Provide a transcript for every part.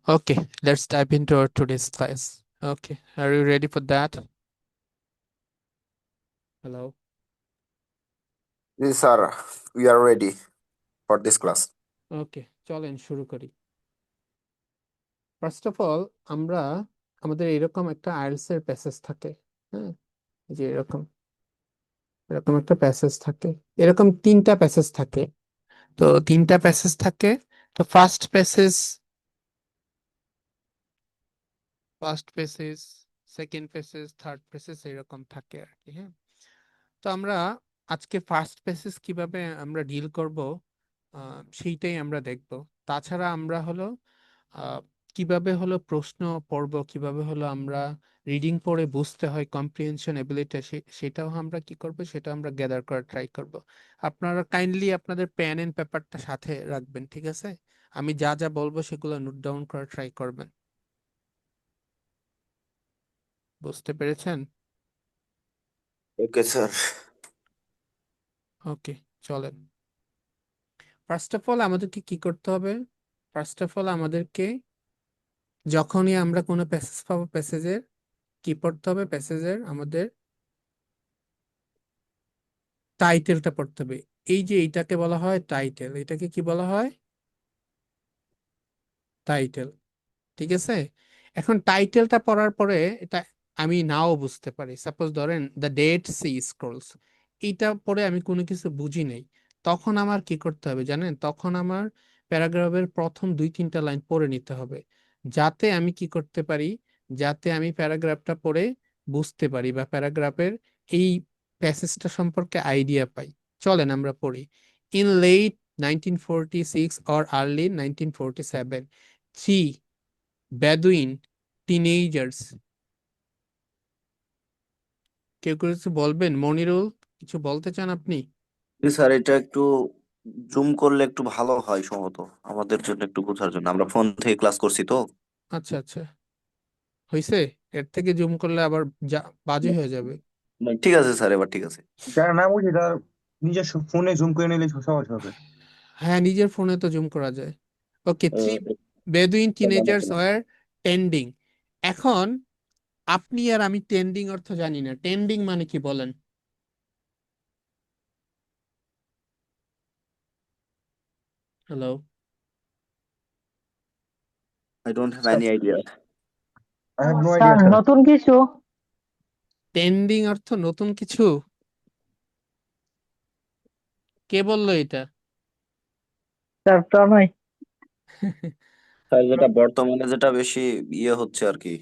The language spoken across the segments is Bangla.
Okay, let's dive into our today's class. Okay, are you ready for that? Hello. Yes, sir. We are ready for this class. ওকে চলেন শুরু করি। ফার্স্ট অফ অল আমরা আমাদের এরকম একটা আইএলটিএস এর প্যাসেজ থাকে। হ্যাঁ, এই যে এরকম এরকম একটা প্যাসেজ থাকে, এরকম তিনটা প্যাসেজ থাকে। তো তিনটা প্যাসেজ থাকে। তো first passage, second passage, third passage এরকম থাকে আর কি। হ্যাঁ, তো আমরা আজকে ফার্স্ট প্যাসেজ কিভাবে আমরা ডিল করব সেইটাই আমরা দেখব। তাছাড়া আমরা হলো আহ, কিভাবে হলো প্রশ্ন পড়ব, কিভাবে হলো আমরা রিডিং পড়ে বুঝতে হয়, কম্প্রিহেনশন এবিলিটি, সেটাও আমরা কি করব, সেটা আমরা গ্যাদার করার ট্রাই করব। আপনারা কাইন্ডলি আপনাদের পেন এন্ড পেপারটা সাথে রাখবেন, ঠিক আছে? আমি যা যা বলবো সেগুলো নোট ডাউন করার ট্রাই করবেন। বুঝতে পেরেছেন? Okay, sir. ওকে, চলেন। ফার্স্ট অফ অল আমাদেরকে কি করতে হবে? ফার্স্ট অফ অল আমাদেরকে যখনই আমরা কোনো প্যাসেজ পাবো, প্যাসেজের কি পড়তে হবে? প্যাসেজের আমাদের টাইটেলটা পড়তে হবে। এই যে এইটাকে বলা হয় টাইটেল, এটাকে কি বলা হয়? টাইটেল। ঠিক আছে। এখন টাইটেলটা পড়ার পরে এটা আমি নাও বুঝতে পারি। সাপোজ ধরেন দ্য ডেড সি স্ক্রলস, এইটা পরে আমি কোনো কিছু বুঝি নাই। তখন আমার কি করতে হবে জানেন? তখন আমার প্যারাগ্রাফের প্রথম দুই তিনটা লাইন পড়ে নিতে হবে, যাতে আমি কি করতে পারি, যাতে আমি প্যারাগ্রাফটা পড়ে বুঝতে পারি বা প্যারাগ্রাফের এই প্যাসেজটা সম্পর্কে আইডিয়া পাই। চলেন আমরা পড়ি। In late 1946 or early 1947, three Bedouin teenagers. কেউ কেউ কিছু বলবেন? মনিরুল, কিছু বলতে চান আপনি? জি স্যার, এটা একটু জুম করলে একটু ভালো হয় সম্ভবত আমাদের জন্য, একটু বোঝার জন্য। আমরা ফোন থেকে ক্লাস করছি তো। আচ্ছা আচ্ছা, হয়েছে। এর থেকে জুম করলে আবার বাজে হয়ে যাবে। না, ঠিক আছে স্যার, এবার ঠিক আছে। যারা না বুঝে তার নিজের ফোনে জুম করে নিলে সহজ হবে। হ্যাঁ, নিজের ফোনে তো জুম করা যায়। ওকে, থ্রি আহ, বেদুইন এটা জানা টিনেজার্স ছিল। Were tending. এখন আপনি আর আমি টেন্ডিং অর্থ জানি না। টেন্ডিং মানে কি বলেন? Hello. I don't have sir, any idea. I have no sir idea sir. নতুন কিছু। টেন্ডিং অর্থ নতুন কিছু? কে বললো এটা? স্যার প্রণয়। স্যার, যেটা বর্তমানে যেটা বেশি ইয়ে হচ্ছে আর কি,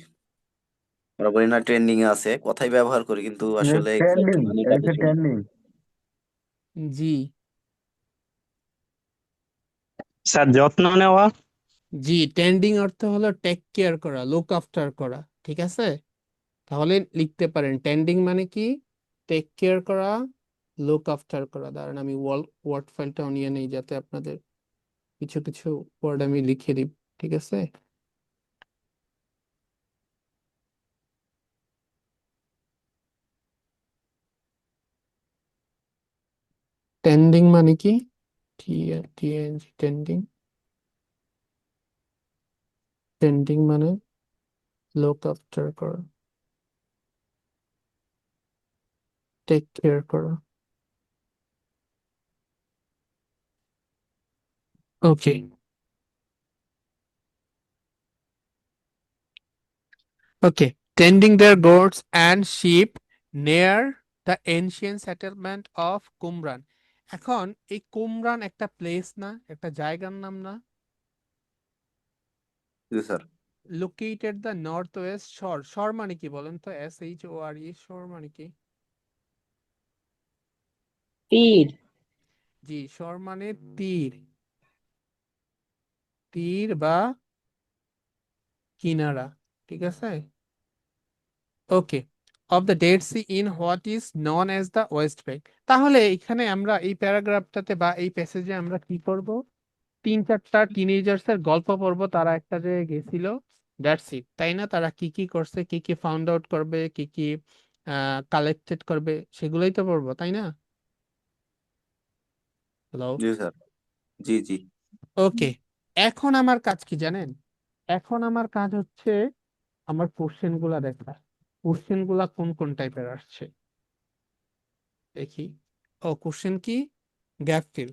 আমরা বলি না ট্রেন্ডিং এ আছে, কথাই ব্যবহার করি কিন্তু আসলে এক্সাক্ট ট্রেন্ডিং, মানেটা এটা বুঝি না। ট্রেন্ডিং। জি। স্যার যত্ন নেওয়া। জি, টেন্ডিং অর্থ হলো টেক কেয়ার করা, লুক আফটার করা। ঠিক আছে, তাহলে লিখতে পারেন টেন্ডিং মানে কি? টেক কেয়ার করা, লুক আফটার করা। দাঁড়ান আমি ওয়ার্ড ফাইলটাও নিয়ে নেই, যাতে আপনাদের কিছু কিছু ওয়ার্ড আমি লিখে দিই। ঠিক আছে। টেন্ডিং মানে কি? TNG, trending. টেন্ডিং মানে লুক আফটার করা, টেক কেয়ার করা। ওকে ওকে, tending their goats and sheep near the ancient settlement of কুমরান। এখন এই কুমরান একটা প্লেস না, একটা জায়গার নাম না? জি sir. Located the north west shore. Shore মানে কি বলেন তো? SHORE, শর মানে কি? তীর। জি, শর মানে তীর, তীর বা কিনারা। ঠিক আছে। Okay, of the Dead Sea in what is known as the West Bank. তাহলে এখানে আমরা এই প্যারাগ্রাফটাতে বা এই প্যাসেজে আমরা কি করব? তিন চারটা টিনেজার্স এর গল্প পড়বো, তারা একটা জায়গায় গেছিল। দ্যাটস ইট, তাই না? তারা কি কি করছে, কি কি ফাউন্ড আউট করবে, কি কি কালেক্টেড করবে, সেগুলোই তো পড়বো, তাই না? হ্যালো। জি স্যার। জি জি। ওকে, এখন আমার কাজ কি জানেন? এখন আমার কাজ হচ্ছে আমার কোশ্চেন গুলা দেখা। কোশ্চেন গুলা কোন কোন টাইপের আসছে দেখি। ও কোশ্চেন কি? Gap fill.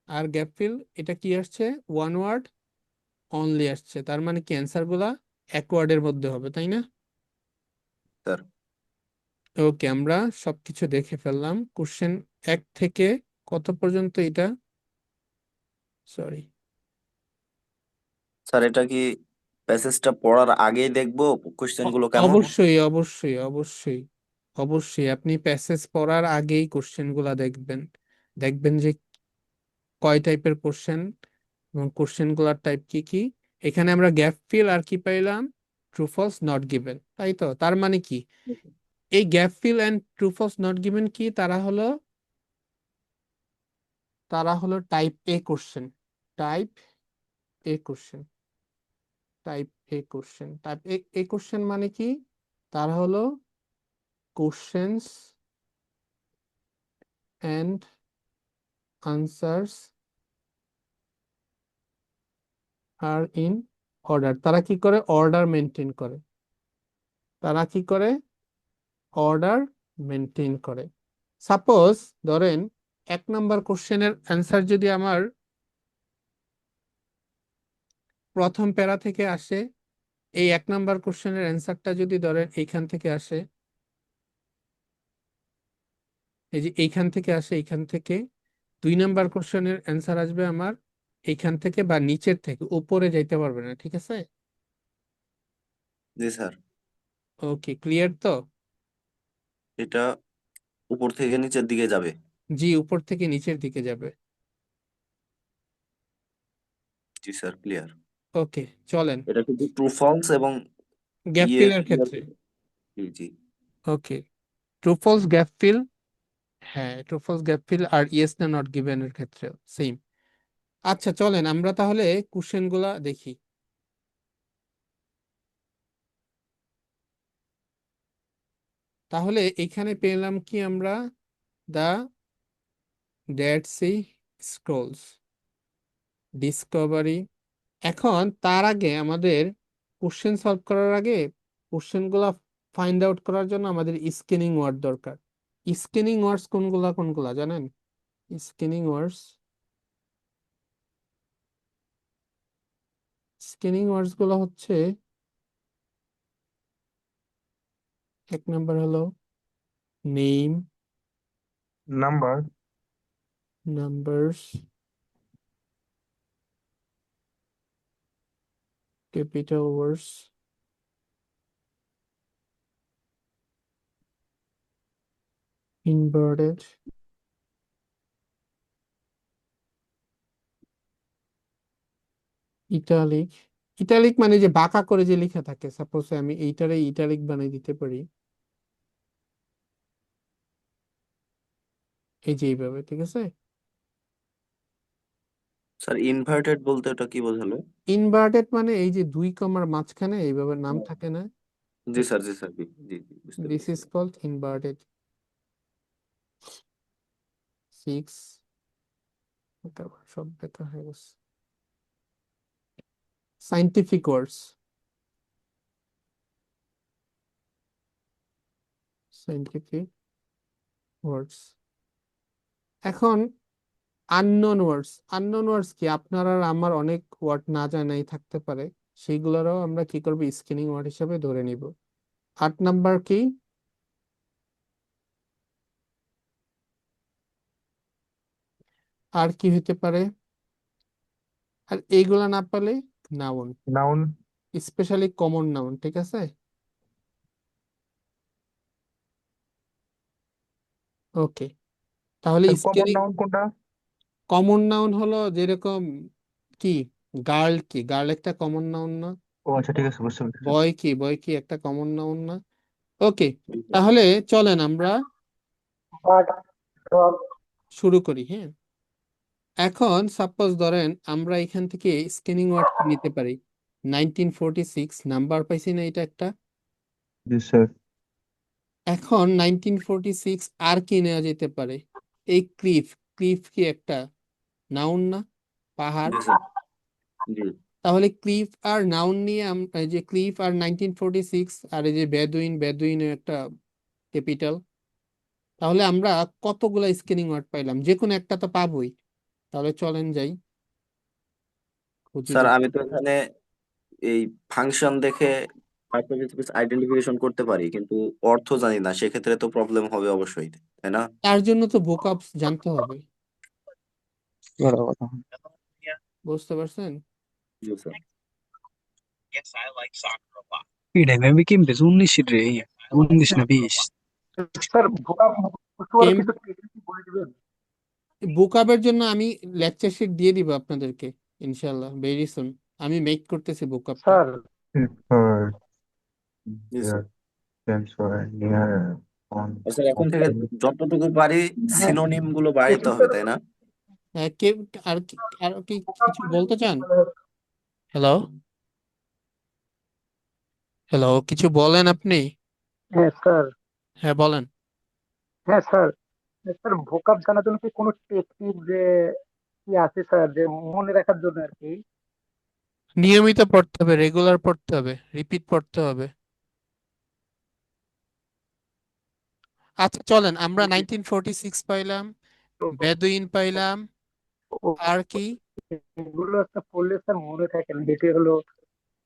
আর গ্যাপ ফিল এটা কি আসছে? ওয়ান ওয়ার্ড অনলি আসছে, তার মানে কি অ্যান্সার গুলা এক ওয়ার্ডের মধ্যে হবে, তাই না? স্যার ওকে, আমরা সবকিছু দেখে ফেললাম। কোশ্চেন 1 থেকে কত পর্যন্ত এটা? সরি, স্যার এটা কি প্যাসেজটা পড়ার আগেই দেখবো কোশ্চেন গুলো কেমন? অবশ্যই অবশ্যই অবশ্যই অবশ্যই আপনি প্যাসেজ পড়ার আগেই কোশ্চেন গুলা দেখবেন। দেখবেন যে কয় টাইপের কোশ্চেন এবং কোশ্চেন গুলার টাইপ কি কি। এখানে আমরা গ্যাপ ফিল আর কি পাইলাম? ট্রু ফলস নট গিভেন, তাই তো? তার মানে কি এই gap fill and true false not given কি? তারা হলো type A question. Type A question. Type A question. Type A question মানে কি? তারা হলো questions and answers are in order. তারা কি করে? অর্ডার মেনটেন করে। তারা কি করে? অর্ডার মেনটেন করে। সাপোজ ধরেন 1 নাম্বার কোশ্চেনের অ্যান্সার যদি আমার প্রথম প্যারা থেকে আসে, এই 1 নাম্বার কোশ্চেনের অ্যান্সারটা যদি ধরেন এইখান থেকে আসে, এই যে এইখান থেকে আসে, এইখান থেকে 2 নাম্বার কোশ্চেনের অ্যান্সার আসবে আমার এইখান থেকে বা নিচের থেকে, উপরে যাইতে পারবে না, ঠিক আছে? জি স্যার। ওকে, ক্লিয়ার তো? এটা উপর থেকে নিচের দিকে যাবে। জি, উপর থেকে নিচের দিকে যাবে। জি স্যার, ক্লিয়ার। ওকে, চলেন। এটা কিন্তু ট্রু ফলস এবং গ্যাপ ইয়ে ফিলের ক্ষেত্রে। জি জি। ওকে, ট্রু ফলস গ্যাপ ফিল। হ্যাঁ, ট্রু ফলস গ্যাপ ফিল আর ইয়েস না নট গিভেন এর ক্ষেত্রে সেম। আচ্ছা, চলেন আমরা তাহলে কোশ্চেন গুলা দেখি। তাহলে এখানে পেলাম কি আমরা? দা ডেড সি স্ক্রোলস, ডিসকভারি। এখন তার আগে আমাদের কোশ্চেন সলভ করার আগে কোশ্চেন গুলা ফাইন্ড আউট করার জন্য আমাদের স্ক্যানিং ওয়ার্ড দরকার। স্ক্যানিং ওয়ার্ডস কোনগুলা কোনগুলা জানেন? স্ক্যানিং ওয়ার্ডস, স্ক্যানিং ওয়ার্ডস গুলো হচ্ছে 1 নাম্বার হলো নেম, নাম্বার, নাম্বারস, ক্যাপিটাল ওয়ার্ডস, ইনভার্টেড, ইটালিক। ইটালিক মানে যে বাঁকা করে যে লেখা থাকে, সাপোজ আমি এইটারে ইটালিক বানিয়ে দিতে পারি, এই যে এইভাবে, ঠিক আছে? স্যার ইনভার্টেড বলতে ওটা কি বোঝালো? ইনভার্টেড মানে এই যে 2 কমার মাঝখানে এইভাবে নাম থাকে না? জি স্যার, জি স্যার, জি জি জি, বুঝতে দিস পেরেছি। Is called inverted. 6, সব দেখা হয়ে গেছে। সাইন্টিফিক ওয়ার্ডস, সাইন্টিফিক ওয়ার্ডস। এখন আননোন ওয়ার্ডস। আননোন ওয়ার্ডস কি? আপনার আর আমার অনেক ওয়ার্ড না জানাই থাকতে পারে, সেইগুলোরও আমরা কি করবো? স্ক্রিনিং ওয়ার্ড হিসেবে ধরে নিব। 8 নাম্বার কি? আর কি হতে পারে? আর এইগুলা না পারলে noun, noun. Specially common noun, ঠিক আছে? ওকে, তাহলে কমন স্ক্রিনিং। নাউন কোনটা? কমন নাউন হলো যেরকম কি, গার্ল কি? গার্ল একটা কমন নাউন না? ও আচ্ছা, ঠিক আছে, বুঝতে পেরেছি। বয় কি? বয় কি একটা কমন নাউন না? ওকে, জি স্যার। তাহলে চলেন আমরা শুরু করি, হ্যাঁ। এখন সাপোজ ধরেন আমরা এখান থেকে স্ক্রিনিং ওয়ার্ড নিতে পারি। 1946 নাম্বার পাইছি না, এটা একটা। জি স্যার। এখন 1946 আর কি নেওয়া যেতে পারে? এই ক্লিফ। ক্লিফ কি একটা নাউন না? পাহাড়। জি স্যার, জি তাহলে ক্লিফ আর নাউন নিয়ে এই যে ক্লিফ আর 1946 আর এই যে বেদুইনের একটা ক্যাপিটাল, তাহলে আমরা কতগুলা স্ক্রিনিং ওয়ার্ড পাইলাম? যে কোনো একটা তো পাবোই। তাহলে চলেন যাই খুঁজি স্যার দেখি। আমি তো এখানে এই ফাংশন দেখে হাইপোথিসিস আইডেন্টিফিকেশন করতে পারি, কিন্তু অর্থ জানি না, সেক্ষেত্রে তো প্রবলেম হবে অবশ্যই, তাই না? তার জন্য তো ভোকাবস জানতে হবে, বড় কথা। বুঝতে পারছেন? জি sir. Ideme bikin bezunni shidre, unnish na bish. Sir vocab আরো এম কিছু টেকনিক বলে দিবেন? ভোকাবের জন্য আমি লেকচার শিট দিয়ে দিব আপনাদেরকে ইনশাল্লাহ ভেরি সুন। আমি মেক করতেছি ভোকাবটা। স্যার জি স্যার। আর স্যার এখন থেকে যতটুকু পারি সিনোনিম গুলো বাড়াইতে হবে, তাই না? হ্যাঁ, কে আর কি কিছু বলতে চান? হ্যালো, হ্যালো, কিছু বলেন আপনি? হ্যাঁ স্যার। হ্যাঁ বলেন। হ্যাঁ স্যার। স্যার ভোকাব জানার জন্য কি কোনো টেকনিক যে কি আছে স্যার, যে মনে রাখার জন্য আর কি? নিয়মিত পড়তে হবে, রেগুলার পড়তে হবে, রিপিট পড়তে হবে। আচ্ছা চলেন, আমরা 1946 পাইলাম, বেদুইন পাইলাম, ও- আর কি? এগুলো একটা পড়লে স্যার মনে থাকে না, যেটি হলো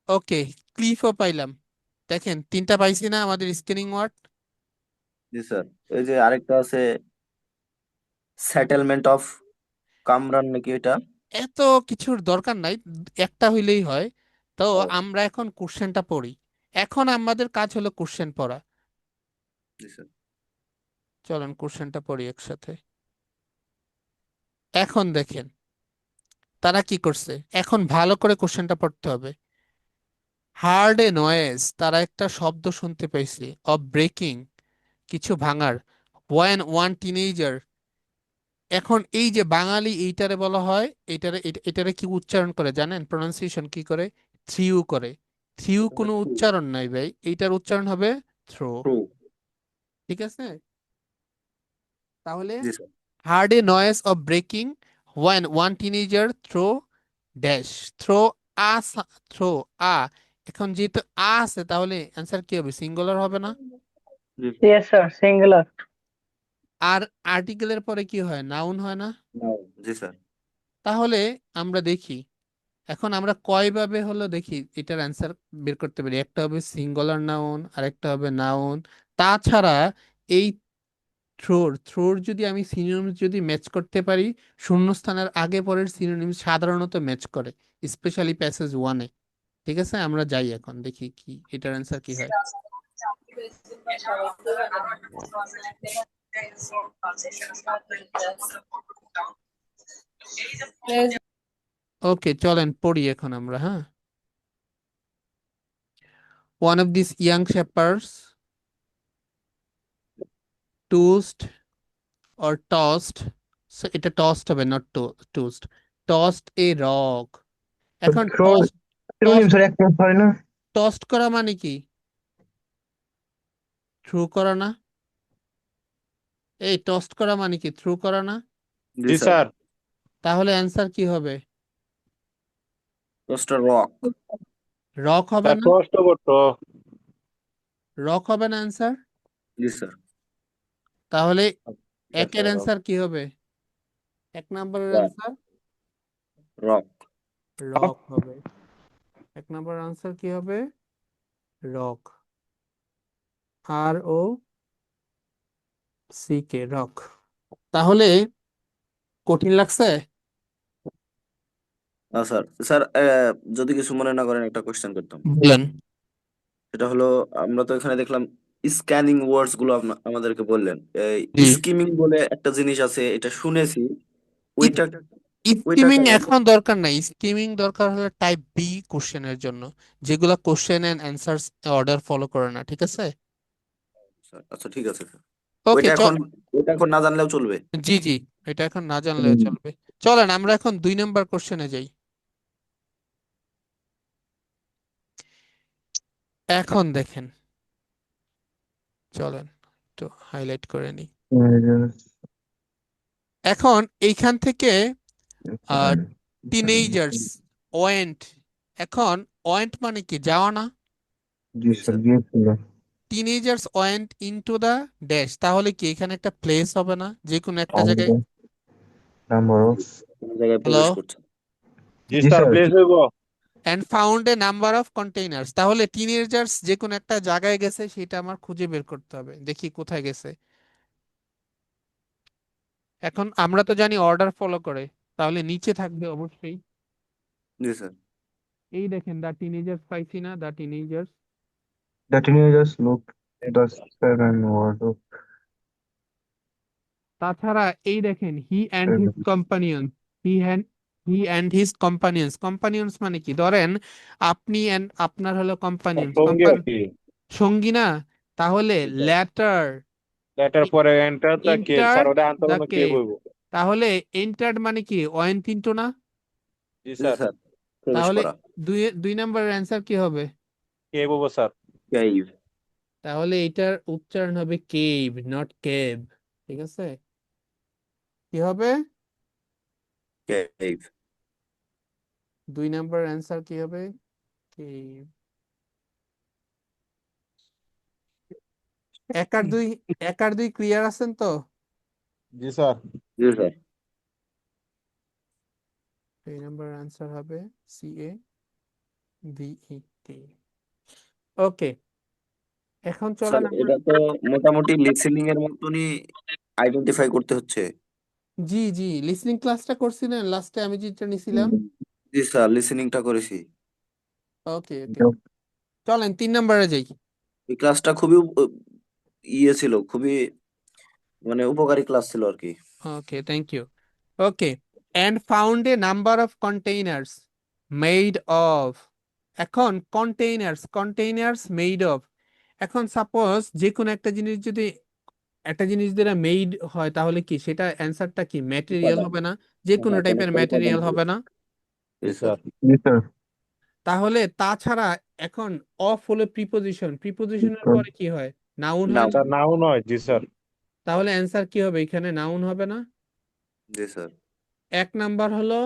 ওকে, ক্লিফও পাইলাম। দেখেন তিনটা পাইছি না আমাদের স্ক্রিনিং ওয়ার্ড? জি স্যার। এই যে আরেকটা আছে সেটেলমেন্ট অফ কামরান নাকি এটা? এত কিছুর দরকার নাই, একটা হইলেই হয়। তো ও, আমরা এখন কোশ্চেনটা পড়ি। এখন আমাদের কাজ হলো কোশ্চেন পড়া। জি স্যার। চলেন কোশ্চেনটা পড়ি একসাথে। এখন দেখেন তারা কি করছে, এখন ভালো করে কোশ্চেনটা পড়তে হবে। হার্ড এ নয়েজ, তারা একটা শব্দ শুনতে পাইছে, অফ ব্রেকিং, কিছু ভাঙার, ওয়ান ওয়ান টিনেজার। এখন এই যে বাঙালি এইটারে বলা হয়, এটারে কি উচ্চারণ করে জানেন? প্রনাউন্সিয়েশন কি করে? থ্রিউ করে। থ্রিউ এটা কোনো হচ্ছে উচ্চারণ নাই ভাই, এইটার উচ্চারণ হবে থ্রো। ট্রু। ঠিক আছে, তাহলে জি sir. Heard a noise of breaking one one teenager throw dash, throw a, throw a. এখন যেহেতু আ আছে তাহলে অ্যান্সার কি হবে? সিঙ্গুলার হবে না? জি স্যার। Yes, sir. Singular. আর আর্টিকেলের পরে কি হয়? নাউন হয় না? নাও। জি স্যার। তাহলে আমরা দেখি, এখন আমরা কয়ভাবে হলো দেখি এটার অ্যান্সার বের করতে পারি। একটা হবে সিঙ্গুলার নাউন, আর একটা হবে নাউন। তাছাড়া এই থ্রোর যদি আমি সিনোনিমস যদি ম্যাচ করতে পারি, শূন্যস্থানের আগে পরের সিনোনিমস সাধারণত ম্যাচ করে, স্পেশালি প্যাসেজ ওয়ানে। ঠিক আছে, আমরা যাই এখন দেখি কি এটার অ্যান্সার কি হয়। ওকে চলেন পড়ি এখন আমরা, হ্যাঁ। One of this young শেপার্ডস টুস্ট or tossed, so এটা tossed হবে, not tossed, tossed a rock। এখন throw tossed synonym tossed sir এক মাস হয় না? tossed করা মানে কি? থ্রো করা না? এই tossed করা মানে কি? থ্রো করা না? জি জি স্যার। স্যার। তাহলে অ্যান্সার কি হবে? Just rock. রক হবে স্যার না? টস ওভার ট। রক হবে না অ্যান্সার? জি স্যার। তাহলে জাস্ট একের রক। অ্যান্সার কি হবে? এক নম্বরের অ্যান্সার রক। রক হবে। এক নম্বর অ্যান্সার কি হবে? Rock, ROCK, rock. তাহলে কঠিন লাগছে? স্যার স্যার যদি কিছু মনে না করেন একটা কোশ্চেন করতাম। বলেন। সেটা হলো, আমরা তো এখানে দেখলাম স্ক্যানিং ওয়ার্ডস গুলো আমাদেরকে বললেন। জি, স্কিমিং বলে একটা জিনিস আছে, এটা শুনেছি। ওইটা ওইটা স্কিমিং কেমন? এখন দরকার নাই, স্কিমিং দরকার হলে টাইপ বি কোশ্চেনের জন্য, যেগুলা question and answers order follow করে না। ঠিক আছে, স্যার, আচ্ছা ঠিক আছে স্যার। ওকে ওইটা এখন ওইটা এখন না জানলেও চলবে। জি জি, এটা এখন না জানলেও চলবে। চলেন আমরা এখন 2 নম্বর কোশ্চেনে যাই। এখন দেখেন, চলেন একটু হাইলাইট করে নিই। এখন এইখান থেকে টিনেজার্স ওয়েন্ট এখন ওয়েন্ট মানে কি, যাওয়া না? জি জি স্যার স্যার। গিয়েছিল। Teenagers went into the dash, তাহলে কি এখানে একটা প্লেস হবে না, যে কোনো একটা কাউন্ট জায়গায়? Number G of. স্যার, কোনো জায়গায় হ্যালো? প্রবেশ করছে। জি জি স্যার স্যার। প্লেস হইব। And found a number of containers, তাহলে টিনেজার্স যে কোনো একটা জায়গায় গেছে, সেটা আমার খুঁজে বের করতে হবে, দেখি কোথায় গেছে। এখন আমরা তো জানি অর্ডার ফলো করে, তাহলে নিচে থাকবে অবশ্যই। জি স্যার। এই দেখেন, দা টিনেজার্স পাইছি না, দা teenagers. The teenagers looked the square and wardrobe. তাছাড়া এই দেখেন, he and his companion, he hand he and his companions. Companions মানে কি, ধরেন আপনি and আপনার হলো কম্পানিয়ন্স, সঙ্গী আর কি। সঙ্গী না? তাহলে জি স্যার। লেটার লেটার পরে এন্টার দা কেভ, স্যার এন্টার ওটা আনতে দ্য কোনো কেভ কেভ। হইব। তাহলে এন্টার্ড মানে কি, ওয়েন্ট ইনটু না? জি জি স্যার স্যার, প্রবেশ তাহলে করা। দুই দুই নম্বরের অ্যান্সার কি হবে? কেভ হইব স্যার। কেভ। তাহলে এটার উচ্চারণ হবে কেভ, নট কেভ। ঠিক আছে? কি হবে? কেভ। দুই নম্বর অ্যান্সার কি হবে? কেভ। এক আর দুই, এক আর দুই ক্লিয়ার আছেন তো? জি স্যার। জি স্যার। দুই নম্বর অ্যান্সার হবে CAVET। ওকে, এখন স্যার চলেন আমরা। এটা তো মোটামুটি লিসেনিং এর মতনই আইডেন্টিফাই করতে হচ্ছে। জি জি, লিসনিং ক্লাসটা করছিলেন লাস্টে, আমি যেটা নিছিলাম। জি স্যার, লিসেনিংটা করেছি। ওকে ওকে, চলেন 3 নম্বরে যাই। এই ক্লাসটা খুবই ইয়ে ছিল, খুবই মানে উপকারী ক্লাস ছিল আর কি। Okay, thank you. Okay, and found a number of containers made of. এখন কন্টেইনার্স, কন্টেইনার্স মেড অফ। এখন সাপোজ যে কোনো একটা জিনিস যদি একটা জিনিস দ্বারা মেড হয়, তাহলে কি সেটা অ্যান্সারটা কি, ম্যাটেরিয়াল উপাদান। হবে না? যে কোনো হ্যাঁ, কোনো টাইপের একটা উপাদান ম্যাটেরিয়াল দিয়ে। হবে না? জি জি স্যার। স্যার। জি স্যার। তাহলে তাছাড়া এখন অফ হলো প্রিপোজিশন, প্রিপোজিশনের পরে কি হয়, নাউন হয় নাও। না? স্যার নাও নয়। জি স্যার। তাহলে অ্যান্সার কি হবে, এখানে নাউন হবে না? জি স্যার। 1 নাম্বার হলো,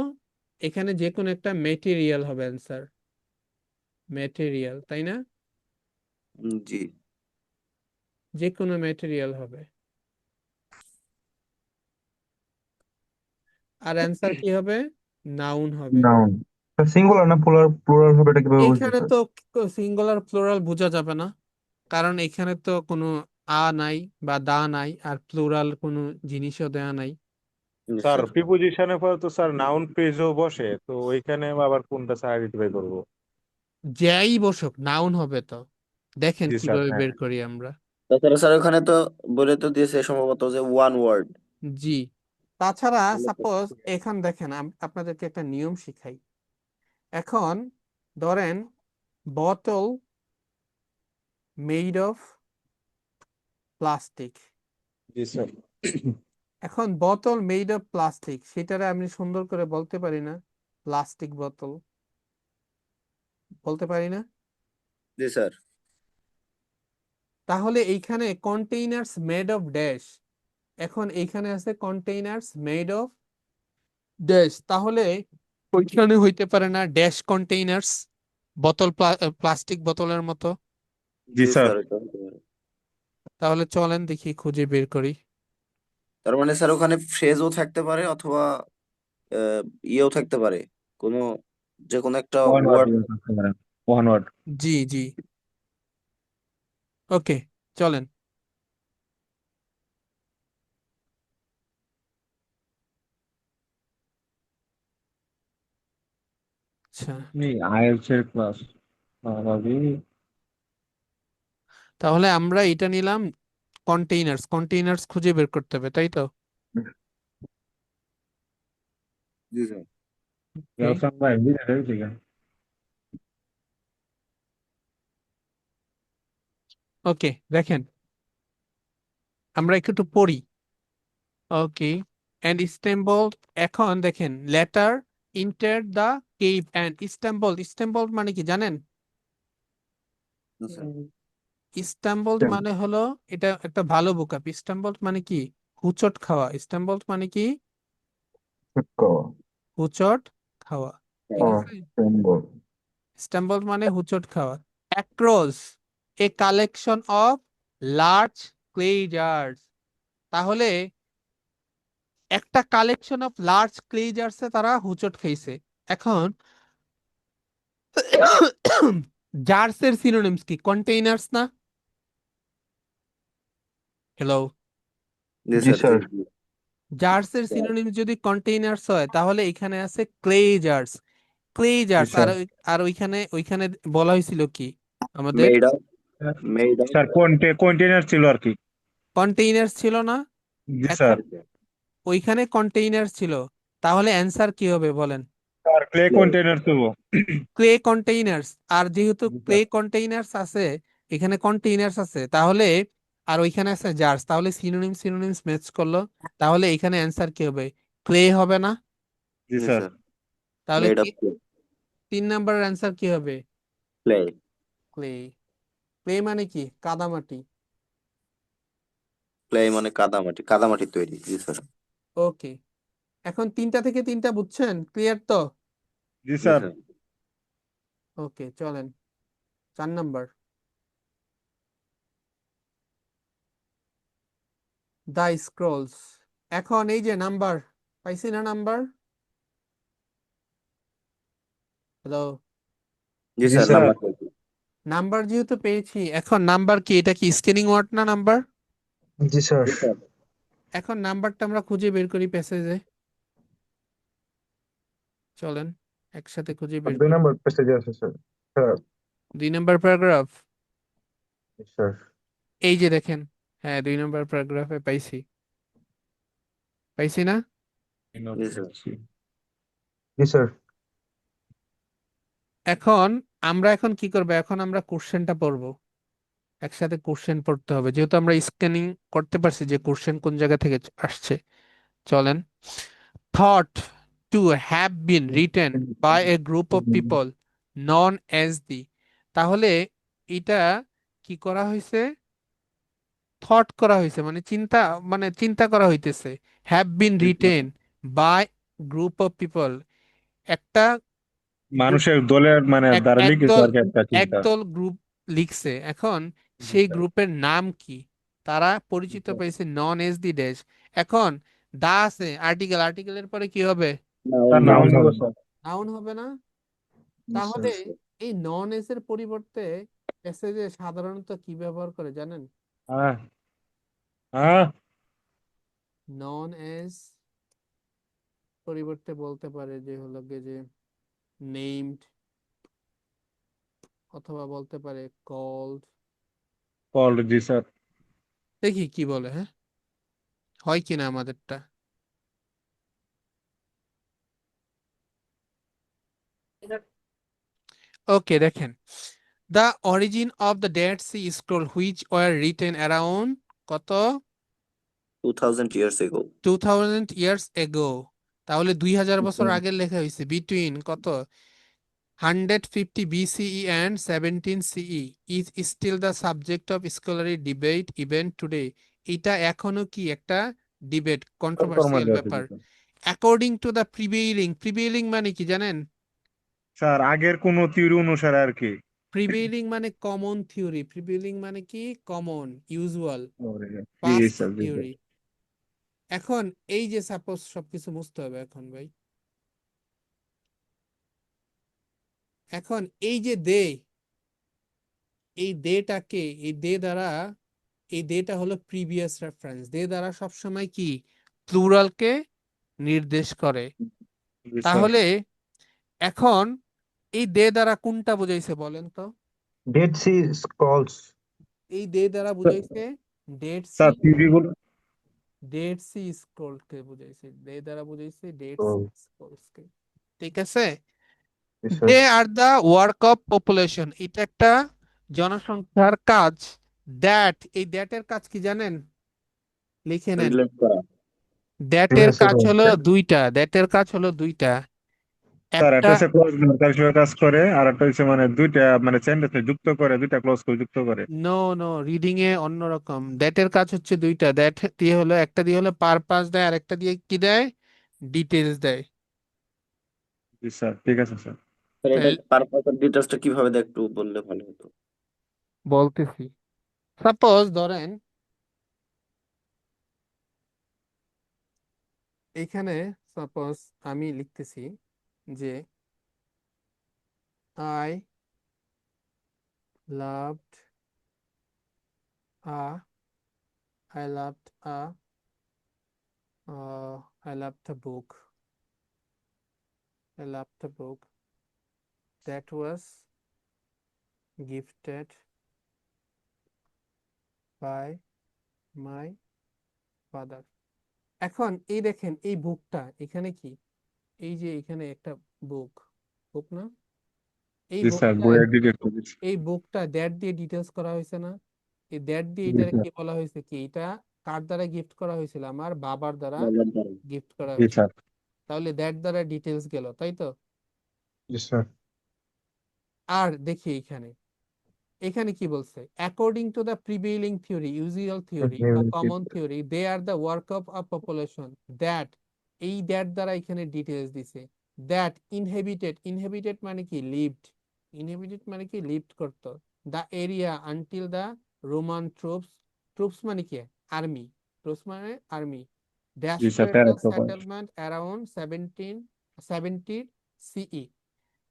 এখানে যে কোনো একটা মেটেরিয়াল হবে অ্যান্সার, মেটেরিয়াল, তাই না? জি। যে কোনো মেটেরিয়াল হবে। আর অ্যান্সার কি হবে, নাউন হবে। নাউন। সিঙ্গুলার না প্লুরাল, প্লুরাল হবে এটা কিভাবে বুঝবো এইখানে স্যার? তো সিঙ্গুলার প্লুরাল বোঝা যাবে না, কারণ এখানে তো কোনো আ নাই বা দা নাই, আর প্লুরাল কোনো জিনিসও দেয়া নাই। জি স্যার স্যার। প্রিপোজিশনের পরে তো স্যার নাউন ফ্রেজও বসে, তো ওইখানে আবার কোনটা স্যার আইডেন্টিফাই করবো? যাই বসুক, নাউন হবে তো। দেখেন জি স্যার। কিভাবে হ্যাঁ। বের করি আমরা। তাছাড়া স্যার ওখানে তো বলে তো দিয়েছে সম্ভবত যে ওয়ান ওয়ার্ড। জি, তাছাড়া সাপোজ এখান দেখেন, আপনাদেরকে একটা নিয়ম শিখাই। এখন ধরেন, বোতল made of plastic. G sir. এখন বোতল মেড অফ প্লাস্টিক, সেটারে আমি সুন্দর করে বলতে পারি না প্লাস্টিক বোতল, বলতে পারি না? জি স্যার। তাহলে এইখানে কন্টেইনার্স মেড অফ ড্যাশ, এখন এইখানে আছে কন্টেইনার্স মেড অফ ড্যাশ, তাহলে ওইখানে হইতে পারে না ড্যাশ কন্টেইনার্স, বোতল প্লাস্টিক বোতলের মতো? জি জি স্যার। স্যার, এটা হতে পারে। তাহলে চলেন দেখি খুঁজে বের করি। তার মানে স্যার ওখানে ফ্রেজও থাকতে পারে অথবা আহ, ইয়েও থাকতে পারে, কোনো যে কোনো একটা ওয়ান ওয়ার্ড ওয়ার্ড। থাকতে পারে। One word. জি জি, ওকে, চলেন। আচ্ছা, আইএলটিএস এর ক্লাস ভাবি। তাহলে আমরা এটা নিলাম, কন্টেইনার্স, কন্টেইনার্স খুঁজে বের করতে হবে, তাই তো? জি স্যার। ওকে ভাই বুঝে গেছি। ওকে, দেখেন আমরা একটু পড়ি। ওকে, অ্যান্ড ইস্তাম্বুল। এখন দেখেন, letter enter the cave and Istanbul. Istanbul মানে কি জানেন? জি স্যার। ইস্তাম্বুল মানে হলো, এটা একটা ভালো বোকাপ। ইস্তাম্বুল মানে কি, হুচট খাওয়া। ইস্তাম্বুল মানে কি, হুচট খাওয়া। ঠিক আছে? সিম্বল। স্ট্যাম্বল মানে হুচট খাওয়া। Across a collection of large clay jars, তাহলে একটা কালেকশন অফ লার্জ ক্লে জার্সে তারা হুচট খাইছে। এখন জার্সের সিনোনিমস কি? কন্টেইনার্স না? হ্যালো, জি জি স্যার, স্যার। জার্সের সিনোনিমস যদি কন্টেইনার্স হয় তাহলে এখানে আছে ক্লে জার্স। ক্লে জি জার্স আর স্যার। আর ওইখানে ওইখানে বলা হয়েছিল কি আমাদের? Made of, made of. Sir container ছিল আর কি। কন্টেইনার্স ছিল না? জি এখন স্যার। ওইখানে কন্টেইনার ছিল, তাহলে অ্যান্সার কি হবে বলেন? স্যার ক্লে কন্টেইনার ছিল। Clay containers. আর যেহেতু জি ক্লে স্যার। কন্টেইনার্স আছে, এখানে কন্টেইনার্স আছে, তাহলে আর ওইখানে আছে জার্স, তাহলে সিনোনিমস ম্যাচ করলো, তাহলে এখানে অ্যান্সার কি হবে? ক্লে হবে না? জি জি স্যার। স্যার, তাহলে মেড অফ ক্লে। 3 নাম্বারের অ্যান্সার কি হবে? ক্লে। ক্লে। ক্লে মানে কি? কাদামাটি। ক্লে মানে কাদামাটি, কাদামাটি তৈরি। জি স্যার। ওকে, এখন 3টা থেকে 3টা বুঝছেন? ক্লিয়ার তো? জি জি স্যার। স্যার। ওকে, চলেন 4 নাম্বার, দা স্ক্রলস। এখন এই যে নাম্বার পাইছি না, নাম্বার? হ্যালো, জি জি স্যার, স্যার। নাম্বার। নাম্বার যেহেতু পেয়েছি, এখন নাম্বার কি? এটা কি স্কেলিং ওয়ার্ড না নাম্বার? জি স্যার। জি স্যার। এখন নাম্বারটা আমরা খুঁজে বের করি প্যাসেজে, চলেন একসাথে খুঁজে বের 2 করি। নম্বর পেজে আছে স্যার। স্যার। 2 নাম্বার প্যারাগ্রাফ, জি স্যার। এই যে দেখেন। হ্যাঁ, 2 নাম্বার প্যারাগ্রাফে পাইছি, পাইছি না? জি স্যার। জি স্যার। এখন আমরা এখন কি করবো? এখন আমরা কোশ্চেনটা পড়বো, একসাথে কোশ্চেন পড়তে হবে, যেহেতু আমরা স্ক্যানিং করতে পারছি যে কোশ্চেন কোন জায়গা থেকে আসছে। চলেন। Thought to have been written by a group of people known as the, তাহলে এটা কি করা হয়েছে? থট করা হয়েছে মানে চিন্তা, মানে চিন্তা করা হইতেছে। হ্যাভ বিন জি sir. Written by group of people, একটা গ্রুপ, মানুষের দলের মানে এক দ্বারা লিখিত একদল, আর কি একটা চিন্তা। একদল গ্রুপ লিখছে। এখন জি সেই স্যার। গ্রুপের নাম কি? তারা জি পরিচিত স্যার। পেয়েছে নন এজ দি ড্যাশ। এখন দা আছে আর্টিকেল, আর্টিকেলের পরে কি হবে? নাউন স্যার হবে নাউন নাউন। দিব স্যার। স্যার। নাউন হবে না? জি স্যার। তাহলে এই নন এজ এর পরিবর্তে প্যাসেজে সাধারণত কি ব্যবহার করে জানেন? হ্যাঁ। হ্যাঁ। নন এজ পরিবর্তে বলতে পারে যে হলো গিয়ে যে নেমড, অথবা বলতে পারে কল্ড। কল। জি স্যার। দেখি কি বলে, হ্যাঁ হয় কিনা আমাদেরটা। ওকে, দেখেন। The origin of the Dead Sea scroll which were written around কত? 2000 years ago। 2000 years ago, তাহলে 2000 বছর আগে লেখা হয়েছে। বিটুইন কত? 150 BCE and 17 CE is still the subject of scholarly debate even today. এটা এখনো কি একটা ডিবেট, কন্ট্রোভার্সিয়াল কর্মযোগ্য আর কি। ব্যাপার। According to the prevailing, prevailing মানে কি জানেন? স্যার আগের কোন থিওরি অনুসারে আর কি। প্রিভেইলিং মানে কমন থিওরি, প্রিভেইলিং মানে কি? কমন, ইউজুয়াল, জি পাস্ট স্যার। জি স্যার। থিওরি। এখন এই যে সাপোজ সবকিছু মুছতে হবে এখন ভাই। এখন এই যে দে, এই দেটাকে, এই দে দ্বারা, এই দেটা হলো প্রিভিয়াস রেফারেন্স। দে দ্বারা সবসময় কি? প্লুরালকে নির্দেশ করে। জি স্যার। তাহলে এখন এই দে দ্বারা কোনটা বুঝাইছে বলেন তো? Dead Sea scrolls. এই দে দ্বারা বুঝাইছে ডেড সি, স্যার থিওরি গুলো। ডেড সি স্ক্রোলকে বুঝাইছে, দে দ্বারা বুঝাইছে ডেড ও। সি স্ক্রোলসকে। ঠিক আছে? জি sir. They are the work of population, এটা একটা জনসংখ্যার কাজ। দ্যাট, এই দ্যাটের কাজ কি জানেন? লিখে নেন। রিলেট করা। দ্যাটের প্রিভিয়াস কাজ হলো দুইটা, দ্যাটের কাজ হলো দুইটা। স্যার একটা, একটা হচ্ছে ক্লোজ কাজ হিসেবে কাজ করে, আর একটা হচ্ছে মানে দুইটা মানে সেন্টেন্সে যুক্ত করে, দুইটা ক্লোজ করে যুক্ত করে। নো নো, রিডিং এ অন্যরকম। দ্যাটের কাজ হচ্ছে দুইটা। দ্যাট দিয়ে হলো, একটা দিয়ে হলো পারপাস দেয়, আর একটা দিয়ে কি দেয়? ডিটেলস দেয়। জি স্যার। ঠিক আছে স্যার। স্যার এটা তাহলে পারপাস আর ডিটেলসটা কিভাবে দেয় একটু বললে ভালো হতো। বলতেছি, সাপোজ ধরেন এখানে সাপোজ আমি লিখতেছি যে I loved a I loved I loved a book. I loved a book that was gifted by my father. এখন এই দেখেন এই বুকটা এখানে কি, এই যে এখানে একটা বুক, বুক না, এই জি স্যার, বুকটা বইয়ের ডিটেলস। এই বুকটা দ্যাট দিয়ে ডিটেলস করা হয়েছে না? এই দ্যাট দিয়ে জি এটারে স্যার। কি বলা হয়েছে, কি এটা কার দ্বারা গিফট করা হয়েছিল? আমার বাবার দ্বারা বলার দ্বারা। গিফট করা জি হয়েছিল। স্যার। তাহলে দ্যাট দ্বারা ডিটেলস গেল, তাই তো? জি স্যার। আর দেখি এখানে এখানে কি বলছে, according to the prevailing theory, usual theory বা common theory, they are the work of a population that, এই দ্যাট দ্বারা এখানে ডিটেলস দিছে, দ্যাট ইনহেবিটেড মানে কি লিভড, ইনহেবিটেড মানে কি লিভড করতো, the area until the Roman troops মানে কি আর্মি, ট্রুপস মানে আর্মি, জি sir, dashed the paragraph. Settlement around 1770 CE,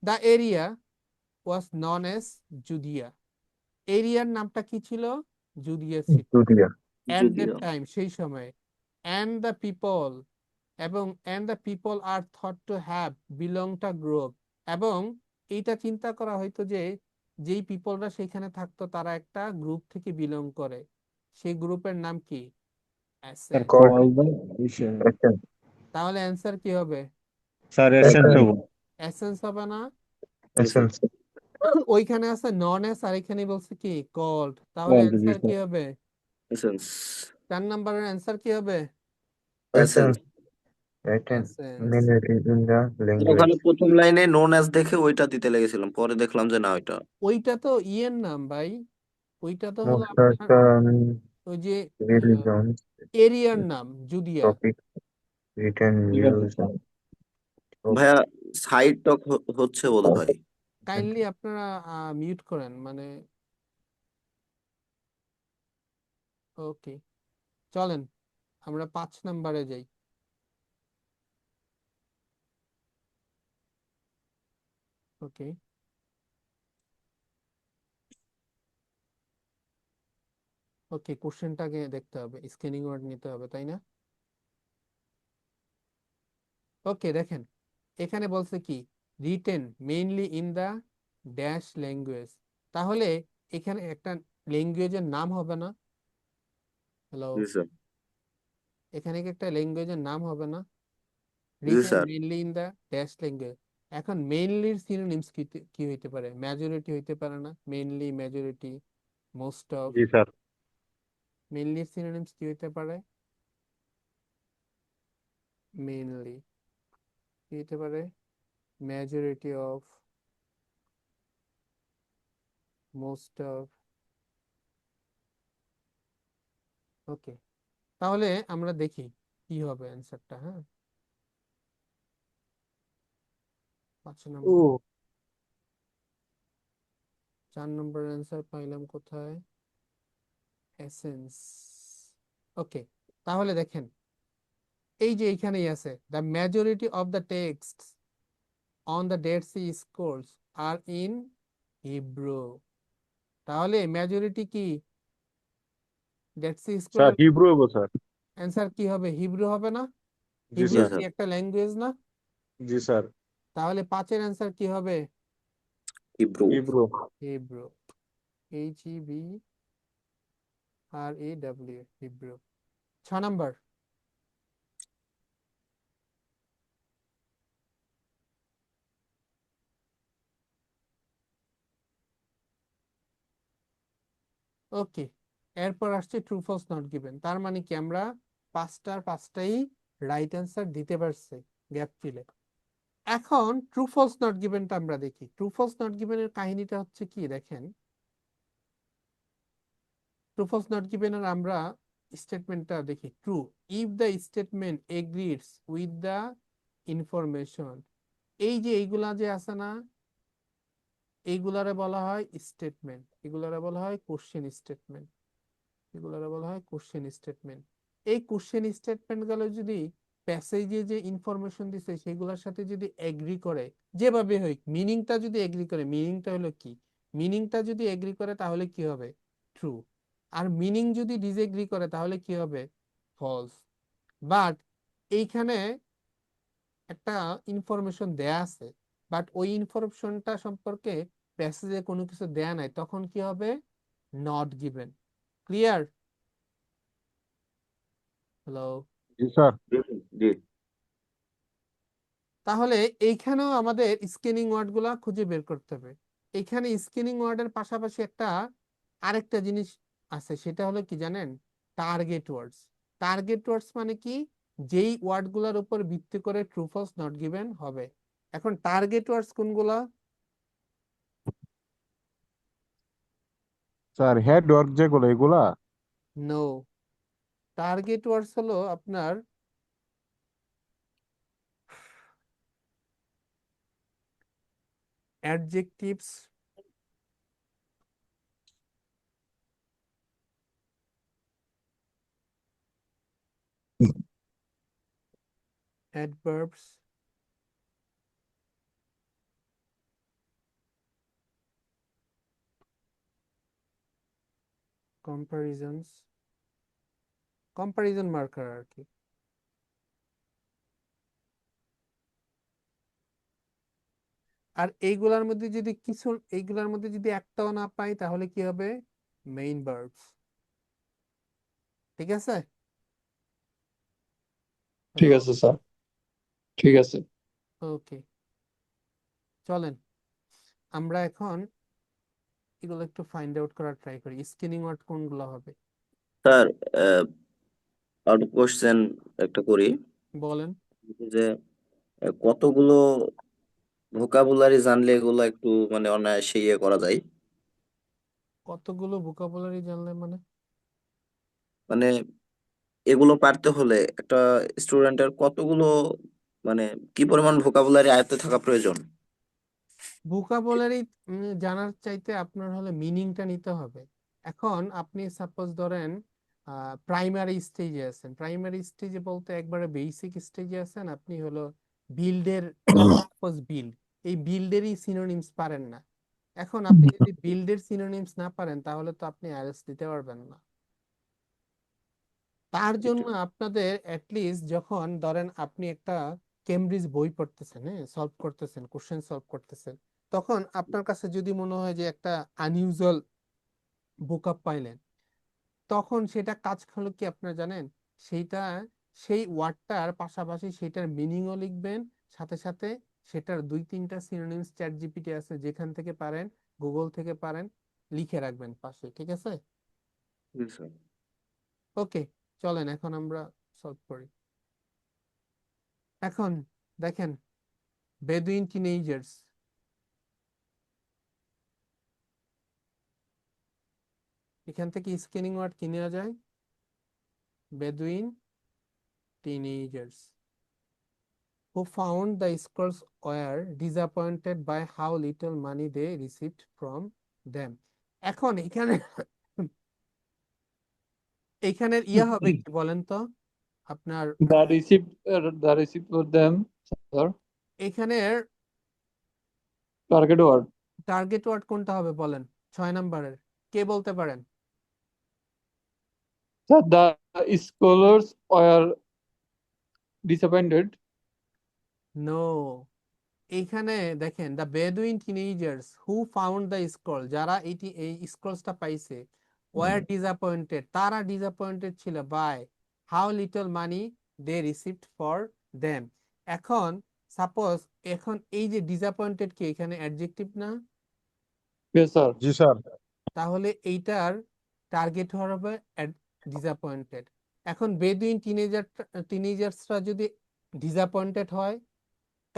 the area was known as Judea, এরিয়ার নামটা কি ছিল? জুদিয়া ছিল। জুডিয়া। এট দ্যাট যদিও টাইম, সেই সময়, অ্যান্ড দ্য পিপল, এবং and the people are thought to have belong to group, এবং এইটা চিন্তা করা হয়তো যে যেই পিপলরা সেখানে থাকতো তারা একটা গ্রুপ থেকে বিলং করে, সেই গ্রুপের নাম কি? Sir accent. কল এসেন। তাহলে অ্যান্সার কি হবে? স্যার এসেন্ট এসেন। হবো। অ্যাসেন্স হবে না? এসেন। ওইখানে আছে নন এস আর এখানে বলছে কি কল্ড, তাহলে জি অ্যান্সার কি স্যার। হবে? এসেন্স 4 নম্বরের অ্যান্সার কি হবে? Essence. Written essence. mainly in the ওখানে language. প্রথম লাইনে নোন অ্যাজ দেখে ওইটা দিতে লেগেছিলাম, পরে দেখলাম যে না ওইটা। ওইটা তো ইয়ের নাম ভাই, ওইটা তো হলো Most of আপনার the ওই যে religions এরিয়ার নাম Judea. topic written use of ভাইয়া সাইড টক হচ্ছে বোধহয়। কাইন্ডলি আপনারা মিউট করেন, মানে ওকে, চলেন আমরা 5 নম্বরে যাই। ওকে, ওকে, কোশ্চেনটাকে দেখতে হবে, স্ক্যানিং ওয়ার্ড নিতে হবে, তাই না? ওকে, দেখেন এখানে বলছে কি written mainly in the dash language, তাহলে এখানে একটা ল্যাঙ্গুয়েজের নাম হবে না? হ্যালো, জি স্যার। এখানে কি একটা ল্যাঙ্গুয়েজের নাম হবে না? জি written sir. Mainly in the dash language. এখন মেইনলির সিনোনিমস কি হইতে পারে? মেজরিটি হইতে পারে না? মেইনলি, মেজরিটি, মোস্ট অফ, জি স্যার। মেইনলির সিনোনিমস কি হইতে পারে? মেইনলি কি হইতে পারে? Majority of, most of. Okay, তাহলে আমরা দেখি কি হবে অ্যান্সারটা। হ্যাঁ, 5 নম্বর, 4 নম্বর অ্যান্সার পাইলাম কোথায়? এসেন্স। ওকে, তাহলে দেখেন এই যে এইখানেই আছে, the majority of the text on the Dead Sea scrolls are in Hebrew, তাহলে মেজরিটি কি ডেড সি স্যার স্ক্রোলের? হিব্রু হবো স্যার। অ্যান্সার কি হবে? হিব্রু হবে না? জি হিব্রু জি স্যার। কি স্যার। একটা ল্যাঙ্গুয়েজ না? জি স্যার। তাহলে 5 এর অ্যান্সার কি হবে? Hebrew. Hebrew. Hebrew, HEBRAW, Hebrew. 6 নম্বর, ওকে, এরপর আসছে ট্রু ফলস নট গিভেন, তার মানে কি আমরা পাঁচটাই রাইট অ্যান্সার দিতে পারছি গ্যাপ ফিলে। এখন ট্রু ফলস নট গিভেনটা আমরা দেখি। ট্রু ফলস নট গিভেনের কাহিনীটা হচ্ছে কি দেখেন, ট্রু ফলস নট গিভেনের আমরা স্টেটমেন্টটা দেখি। True if the statement agrees with the information, এই যে এইগুলা যে আছে না, এইগুলারে বলা হয় স্টেটমেন্ট, এগুলারে বলা হয় কোশ্চেন স্টেটমেন্ট, এগুলারে বলা হয় কোশ্চেন স্টেটমেন্ট। এই কোশ্চেন স্টেটমেন্ট গুলো যদি প্যাসেজে যে ইনফরমেশন দিছে সেগুলোর সাথে যদি এগ্রি করে, যেভাবে হোক মিনিংটা যদি এগ্রি করে, মিনিংটা হলো কি, মিনিংটা যদি এগ্রি করে তাহলে কি হবে, ট্রু। আর মিনিং যদি ডিসএগ্রি করে তাহলে কি হবে, ফলস। বাট এইখানে একটা ইনফরমেশন দেয়া আছে, বাট ওই ইনফরমেশনটা সম্পর্কে প্যাসেজে কোনো কিছু দেয়া নাই, তখন কি হবে, নট গিভেন। ক্লিয়ার? হ্যালো? জি স্যার। জি জি। তাহলে এইখানেও আমাদের স্ক্যানিং ওয়ার্ড গুলা খুঁজে বের করতে হবে। এখানে স্ক্যানিং ওয়ার্ডের পাশাপাশি আরেকটা জিনিস আছে, সেটা হলো কি জানেন, টার্গেট ওয়ার্ডস। টার্গেট ওয়ার্ডস মানে কি, যেই ওয়ার্ড গুলার উপর ভিত্তি করে ট্রু ফলস নট গিভেন হবে। এখন টার্গেট ওয়ার্ডস কোনগুলা? স্যার হেড ওয়ার্ক যেগুলো এগুলা। নো, টার্গেট ওয়ার্ডস হলো আপনার adjectives, adverbs, comparisons, comparison marker আর কি। আর এইগুলার মধ্যে যদি একটাও না পাই তাহলে কি হবে, মেইন ভার্বস। ঠিক আছে? ঠিক হ্যালো? আছে স্যার, ঠিক আছে। ওকে, চলেন আমরা এখন এগুলো একটু ফাইন্ড আউট করার ট্রাই করি, স্ক্যানিং ওয়ার্ড কোনগুলো হবে। স্যার আউট কোশ্চেন একটা করি বলেন। যে কতগুলো ভোকাবুলারি জানলে এগুলো একটু মানে অনায়াসে ইয়ে করা যায়, কতগুলো ভোকাবুলারি জানলে মানে? মানে এগুলো পারতে হলে একটা স্টুডেন্টের কতগুলো মানে কি পরিমাণ ভোকাবুলারি আয়ত্তে থাকা প্রয়োজন? ভোকাবুলারি জানার চাইতে আপনার হলে মিনিংটা নিতে হবে। এখন আপনি সাপোজ ধরেন প্রাইমারি স্টেজে আছেন, প্রাইমারি স্টেজে বলতে একবারে বেসিক স্টেজে আছেন, আপনি হলো বিল্ডের, সাপোজ বিল্ড, এই বিল্ডেরই সিনোনিমস পারেন না। এখন আপনি যদি বিল্ডের সিনোনিমস না পারেন তাহলে তো আপনি আইএলটিএস দিতে পারবেন না। তার জন্য আপনাদের অ্যাটলিস্ট যখন ধরেন আপনি একটা কেমব্রিজ বই পড়তেছেন, হ্যাঁ, সলভ করতেছেন, কোশ্চেন সলভ করতেছেন, তখন আপনার কাছে যদি মনে হয় যে একটা আনইউজুয়াল বুকআপ পাইলেন, তখন সেটা কাজ হলো কি আপনারা জানেন, সেইটা, সেই ওয়ার্ডটার পাশাপাশি সেটার মিনিংও লিখবেন, সাথে সাথে সেটার 2-3টা সিনোনিমস চ্যাট জিপিটি আছে, যেখান থেকে পারেন, গুগল থেকে পারেন, লিখে রাখবেন পাশে। ঠিক আছে? জি স্যার। ওকে, চলেন এখন আমরা সলভ করি। এখন দেখেন, বেদুইন টিনেজার্স, এখান থেকে স্ক্যানিং ওয়ার্ড কি নেওয়া যায়, বেদুইন teenagers who found the scrolls were disappointed by how little money they received from them. এখন এখানে এখানের ইয়া হবে কি বলেন তো আপনার, The receipt for them, sir. এখানের Target word. টার্গেট ওয়ার্ড কোনটা হবে বলেন, 6 নম্বরের, কে বলতে পারেন? Sir, the scholars were disappointed. No, এইখানে দেখেন, the Bedouin teenagers who found the scroll, যারা এই স্ক্রলসটা পাইছে, ওয়ার ডিসঅ্যাপয়েন্টেড, তারা ডিসঅ্যাপয়েন্টেড ছিল by how little money they received for them. এখন সাপোজ, এখন এই যে ডিসঅ্যাপয়েন্টেড কি এখানে অ্যাডজেক্টিভ না? Yes, sir. জি স্যার। তাহলে এইটার টার্গেট হবে ডিসঅ্যাপয়েন্টেড। এখন বেদুইন টিনেজার্সরা যদি ডিসঅ্যাপয়েন্টেড হয়,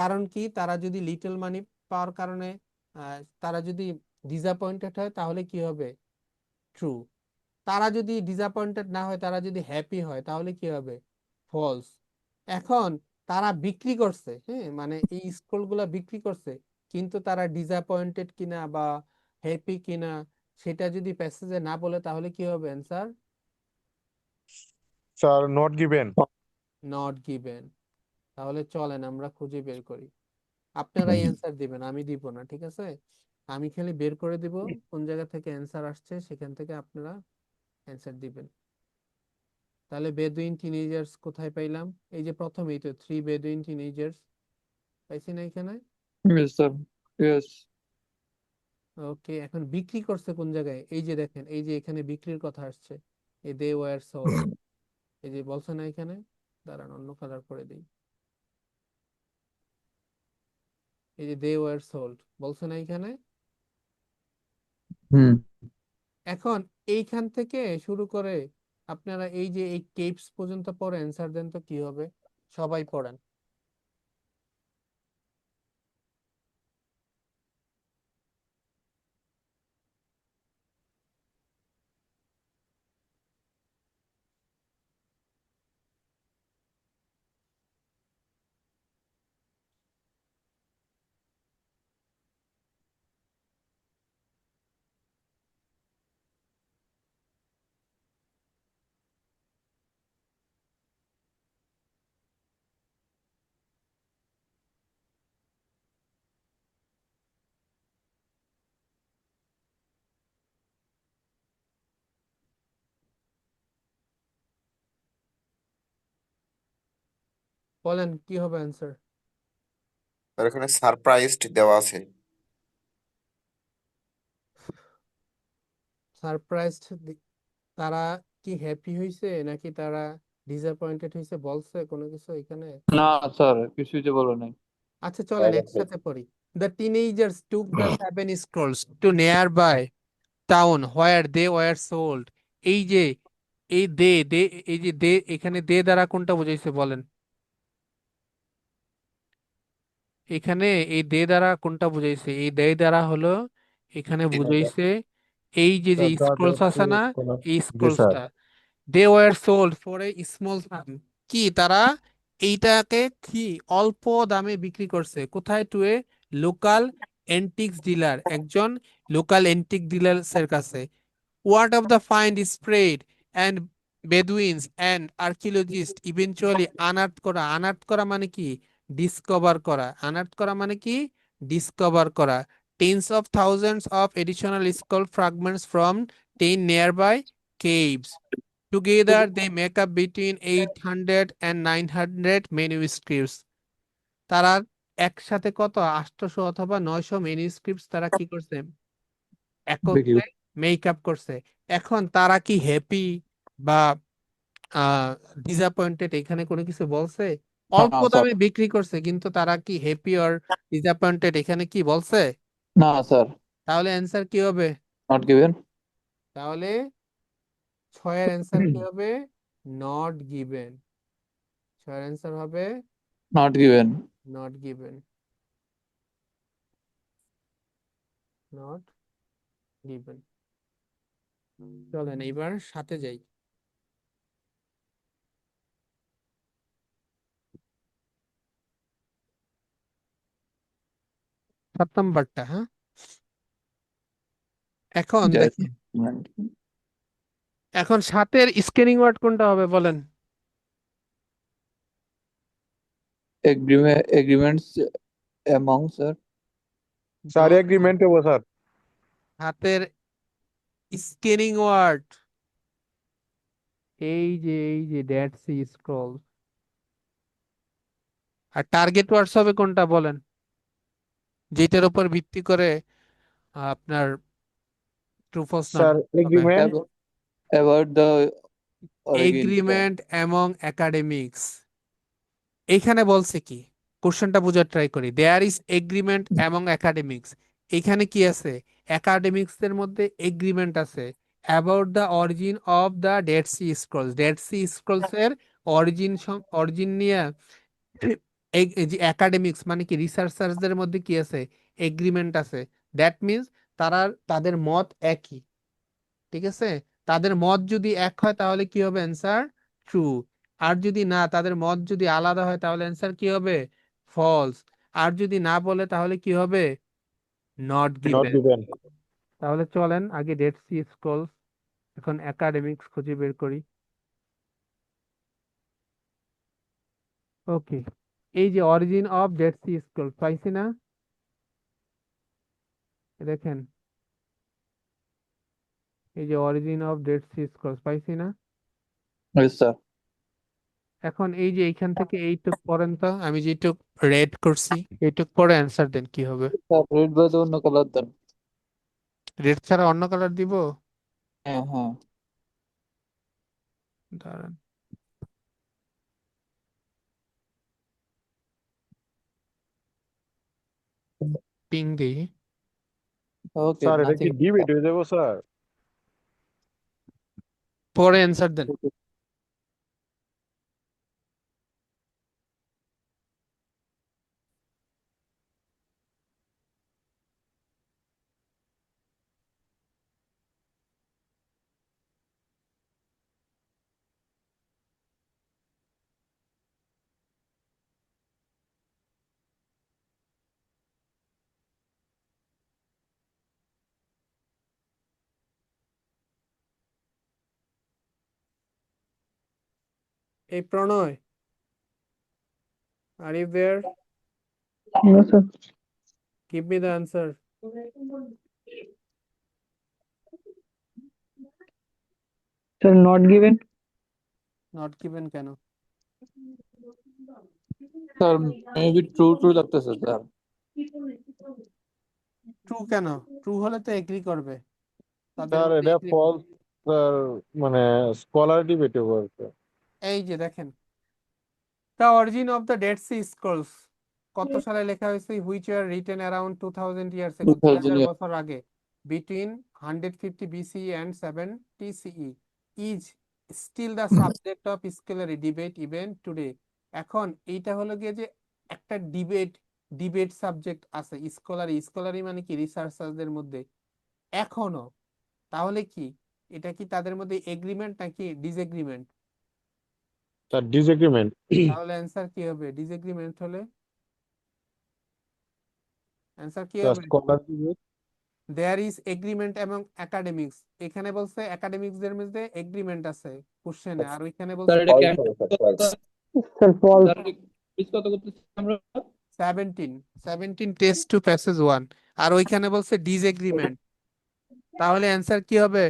কারণ কি, তারা যদি লিটল মানি পাওয়ার কারণে তারা যদি ডিসঅ্যাপয়েন্টেড হয় তাহলে কি হবে, ট্রু। তারা যদি ডিসঅ্যাপয়েন্টেড না হয়, তারা যদি হ্যাপি হয় তাহলে কি হবে, ফলস। এখন তারা বিক্রি করছে, হ্যাঁ, মানে এই স্ক্রোল গুলা বিক্রি করছে, কিন্তু তারা ডিসঅ্যাপয়েন্টেড কিনা বা হ্যাপি কিনা সেটা যদি প্যাসেজে না বলে তাহলে কি হবে answer? Sir not given. Not given. তাহলে চলেন আমরা খুঁজে বের করি। আপনারাই অ্যান্সার দিবেন, আমি দিব না, ঠিক আছে? আমি খালি বের করে দিব কোন জায়গা থেকে অ্যান্সার আসছে, সেখান থেকে আপনারা অ্যান্সার দিবেন। তাহলে বেদুইন টিনেজার্স কোথায় পাইলাম? এই যে প্রথমেই তো 3 বেদুইন টিনেজার্স পাইছি না এখানে? Yes, sir. Yes. ওকে, এখন বিক্রি করছে কোন জায়গায়? এই যে দেখেন, এই যে এখানে বিক্রির কথা আসছে, এই দে ওয়ার সোল্ড, এই যে বলছে না এখানে, দাঁড়ান অন্য কালার করে দিই, এই যে দে ওয়ার সোল্ড বলছে না এখানে। Hmm. এখন এইখান থেকে শুরু করে আপনারা এই যে এই কেপস পর্যন্ত পড়ে অ্যান্সার দেন তো কি হবে? সবাই পড়েন। বলেন কি হবে অ্যান্সার? আর এখানে সারপ্রাইজড দেওয়া আছে। সারপ্রাইজড, তারা কি হ্যাপি হয়েছে নাকি তারা ডিসঅ্যাপয়েন্টেড হয়েছে বলছে কোনো কিছু এখানে? না স্যার, কিছুই তো বলো নাই। আচ্ছা চলেন একসাথে পড়ি। The teenagers took the 7 scrolls to nearby town where they were sold. এই যে এই দে দে, এই যে দে, এখানে দে দ্বারা কোনটা বোঝাইছে বলেন? এখানে এই দে দ্বারা কোনটা বুঝাইছে? এই দে দ্বারা হলো এখানে বুঝাইছে এই যে যে স্ক্রোলস আছে না, এই জি স্যার। স্ক্রোলসটা। They were sold for a small sum, কি তারা এইটাকে কি অল্প দামে বিক্রি করছে কোথায়? To a local antiques dealer, একজন লোকাল এন্টিক ডিলার্সের কাছে। Word of the find is spread and Bedouins and archaeologists eventually unearth করা, unearth করা মানে কি? ডিসকভার করা। unearth করা মানে কি? ডিসকভার করা। Tens of thousands of additional skull fragments from 10 nearby caves. Together they make up between 800 and 900 manuscripts. তারা একসাথে কত 800 অথবা 900 ম্যানুস্ক্রিপ্টস তারা কি করছে? একত্রে মেকআপ করছে। এখন তারা কি হ্যাপি বা ডিসঅ্যাপয়েন্টেড এখানে কোনো কিছু বলছে? অল্প না স্যার। দামে বিক্রি করছে, কিন্তু তারা কি হ্যাপি অর ডিসঅ্যাপয়েন্টেড এখানে কি বলছে? না স্যার, তাহলে অ্যান্সার কি হবে? Not given. তাহলে 6 এর অ্যান্সার কি হবে? Not given. 6 এর অ্যান্সার হবে not given. Not given, not given. চলেন এবার সাথে যাই। 7 নাম্বারটা, হ্যাঁ। এখন দেখেন, এখন 7-এর স্ক্যানিং ওয়ার্ড কোনটা হবে বলেন? Agreements among sir. Sir agreement হবো স্যার। 7-এর স্ক্যানিং ওয়ার্ড এই যে ডেড সি স্ক্রল। আর টার্গেট ওয়ার্ডস হবে কোনটা বলেন? যেটার উপর ভিত্তি করে আপনার ট্রু ফলস না sir agreement. About the origin. Agreement among academics. এইখানে বলছে কি, কোশ্চেনটা বোঝার ট্রাই করি। There is agreement among academics, এখানে কি আছে? একাডেমিক্স এর মধ্যে এগ্রিমেন্ট আছে about the origin of the Dead Sea scrolls. Dead Sea scrolls এর অরিজিন, অরিজিন নিয়ে এই যে একাডেমিক্স মানে কি রিসার্চারদের মধ্যে কি আছে? এগ্রিমেন্ট আছে। দ্যাট মিন্স তারা, তাদের মত একই, ঠিক আছে? তাদের মত যদি এক হয় তাহলে কি হবে অ্যান্সার? ট্রু। আর যদি না, তাদের মত যদি আলাদা হয় তাহলে অ্যান্সার কি হবে? ফলস। আর যদি না বলে তাহলে কি হবে? Not not given. গিভেন। তাহলে চলেন আগে ডেড সি স্ক্রোলস, এখন একাডেমিক্স খুঁজে বের করি। ওকে, এই যে origin of dead Sea scrolls পাইছি না? দেখেন, এই যে origin of dead Sea scrolls পাইছি না? Yes, sir. এখন এই যে এইখান থেকে এইটুক পড়েন তো, আমি যেটুক রেড করছি এইটুক পরে অ্যান্সার দেন কি হবে। Sir, red বাদে অন্য কালার দেন। রেড ছাড়া অন্য কালার দিব? হ্যাঁ হ্যাঁ। দাঁড়ান, পিং দিই। ওকে, স্যার এটা কি নাথিং। ডিবেট হয়ে যাবো স্যার? পরে অ্যান্সার দেন। এই Pranay, are you there? No, sir. Give me the answer. Sir, not given. Not given কেন? স্যার মেবি ট্রু লাগতেছে স্যার। ট্রু কেন? ট্রু হলে তো এগ্রি করবে, তাদের স্যার মধ্যে এটা এগ্রি। ফলস স্যার, মানে স্কলার ডিবেট বলতে। এই যে দেখেন, the origin of the Dead Sea scrolls কত সালে লেখা হয়েছে? Which were written around 2000 years ago, 2000 2000 বছর আগে, between 150 BCE and 70 CE, is still the subject of scholarly debate even today. এখন এইটা হলো গিয়ে যে একটা ডিবেট সাবজেক্ট আছে স্কলারি মানে কি রিসার্চারদের মধ্যে এখনো। তাহলে কি এটা কি তাদের মধ্যে এগ্রিমেন্ট নাকি ডিসএগ্রিমেন্ট? Sir disagreement. তাহলে অ্যান্সার কি হবে? ডিসএগ্রিমেন্ট হলে অ্যান্সার কি স্যার হবে? Scholar debate. There is agreement এবং একাডেমিক্স। এখানে বলছে একাডেমিক্সদের মধ্যে এগ্রিমেন্ট আছে কোশ্চেনে, আর ওইখানে স্যার বলছে এটা ফলস ক্যান্সেল হবে sir, false. Sir, false. Sir miss কত করতেছি আমরা? 17 টেস্ট টু প্যাসেজ 1, আর ওইখানে বলছে ডিসএগ্রিমেন্ট। তাহলে অ্যান্সার কি হবে?